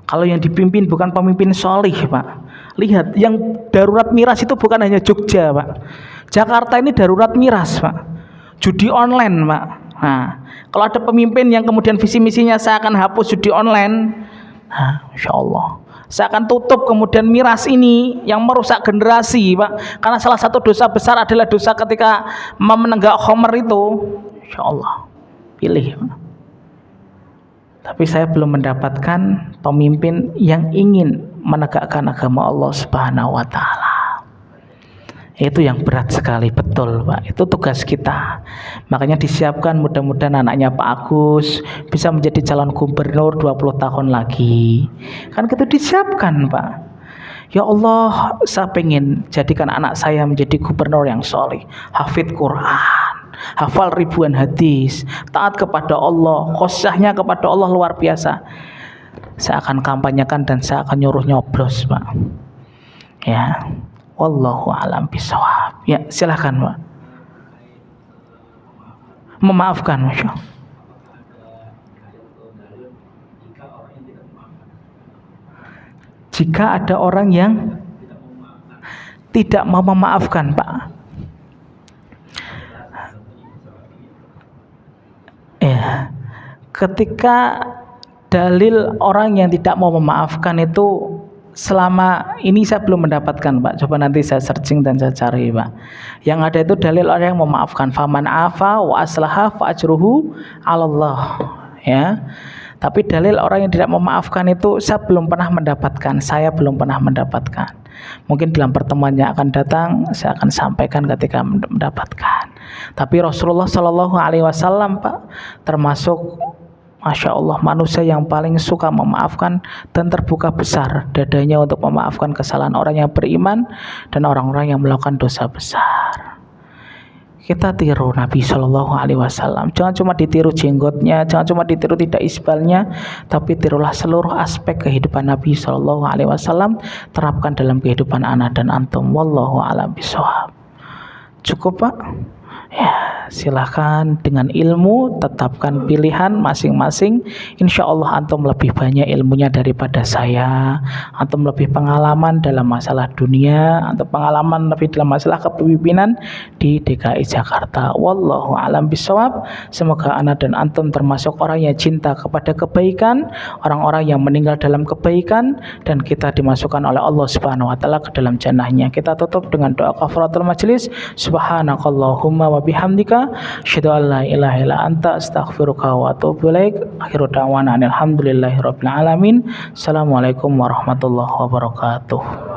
Kalau yang dipimpin bukan pemimpin solih Pak. Lihat, yang darurat miras itu bukan hanya Jogja Pak. Jakarta ini darurat miras Pak. Judi online Pak. Nah, kalau ada pemimpin yang kemudian visi misinya saya akan hapus judi online, nah, insya Allah saya akan tutup kemudian miras ini yang merusak generasi Pak. Karena salah satu dosa besar adalah dosa ketika menenggak khamr itu. Insya Allah pilih Pak. Tapi saya belum mendapatkan pemimpin yang ingin menegakkan agama Allah Subhanahu wa taala. Itu yang berat sekali, betul Pak. Itu tugas kita. Makanya disiapkan mudah-mudahan anaknya Pak Agus bisa menjadi calon gubernur 20 tahun lagi. Kan itu disiapkan Pak. Ya Allah, saya pengen jadikan anak saya menjadi gubernur yang soleh, hafidz Quran, hafal ribuan hadis, taat kepada Allah, khosyahnya kepada Allah luar biasa. Saya akan kampanyekan dan saya akan nyuruh nyoblos Pak. Ya, wallahu a'lam bishawab. Ya, silahkan Pak. Memaafkan, Masya Allah. Jika ada orang yang tidak mau memaafkan Pak, ya, ketika dalil orang yang tidak mau memaafkan itu, selama ini saya belum mendapatkan Pak. Coba nanti saya searching dan saya cari Pak. Yang ada itu dalil orang yang memaafkan. Faman afa wa aslaha fa ajruhu 'alallah. Ya. Tapi dalil orang yang tidak memaafkan itu saya belum pernah mendapatkan. Saya belum pernah mendapatkan. Mungkin dalam pertemuan yang akan datang saya akan sampaikan ketika mendapatkan. Tapi Rasulullah Shallallahu Alaihi Wasallam Pak termasuk Masya Allah manusia yang paling suka memaafkan dan terbuka besar dadanya untuk memaafkan kesalahan orang yang beriman dan orang-orang yang melakukan dosa besar. Kita tiru Nabi Shallallahu Alaihi Wasallam. Jangan cuma ditiru jenggotnya, jangan cuma ditiru tidak isbalnya, tapi tirulah seluruh aspek kehidupan Nabi Shallallahu Alaihi Wasallam, terapkan dalam kehidupan anak dan antum. Wallahu a'lam bishawab. Cukup Pak? Ya, silahkan dengan ilmu tetapkan pilihan masing-masing. Insya Allah antum lebih banyak ilmunya daripada saya, antum lebih pengalaman dalam masalah dunia, atau pengalaman lebih dalam masalah kepemimpinan di DKI Jakarta. Wallahu a'lam bishawab. Semoga ana dan antum termasuk orang yang cinta kepada kebaikan, orang-orang yang meninggal dalam kebaikan, dan kita dimasukkan oleh Allah Subhanahu wa taala ke dalam jannahnya. Kita tutup dengan doa kafaratul majelis. Subhanakallahumma wa bihamdika asyhadu an la ilaha illa anta astaghfiruka wa atubu ilaik. Akhiru da'wana alhamdulillahirabbil alamin. Assalamualaikum warahmatullahi wabarakatuh.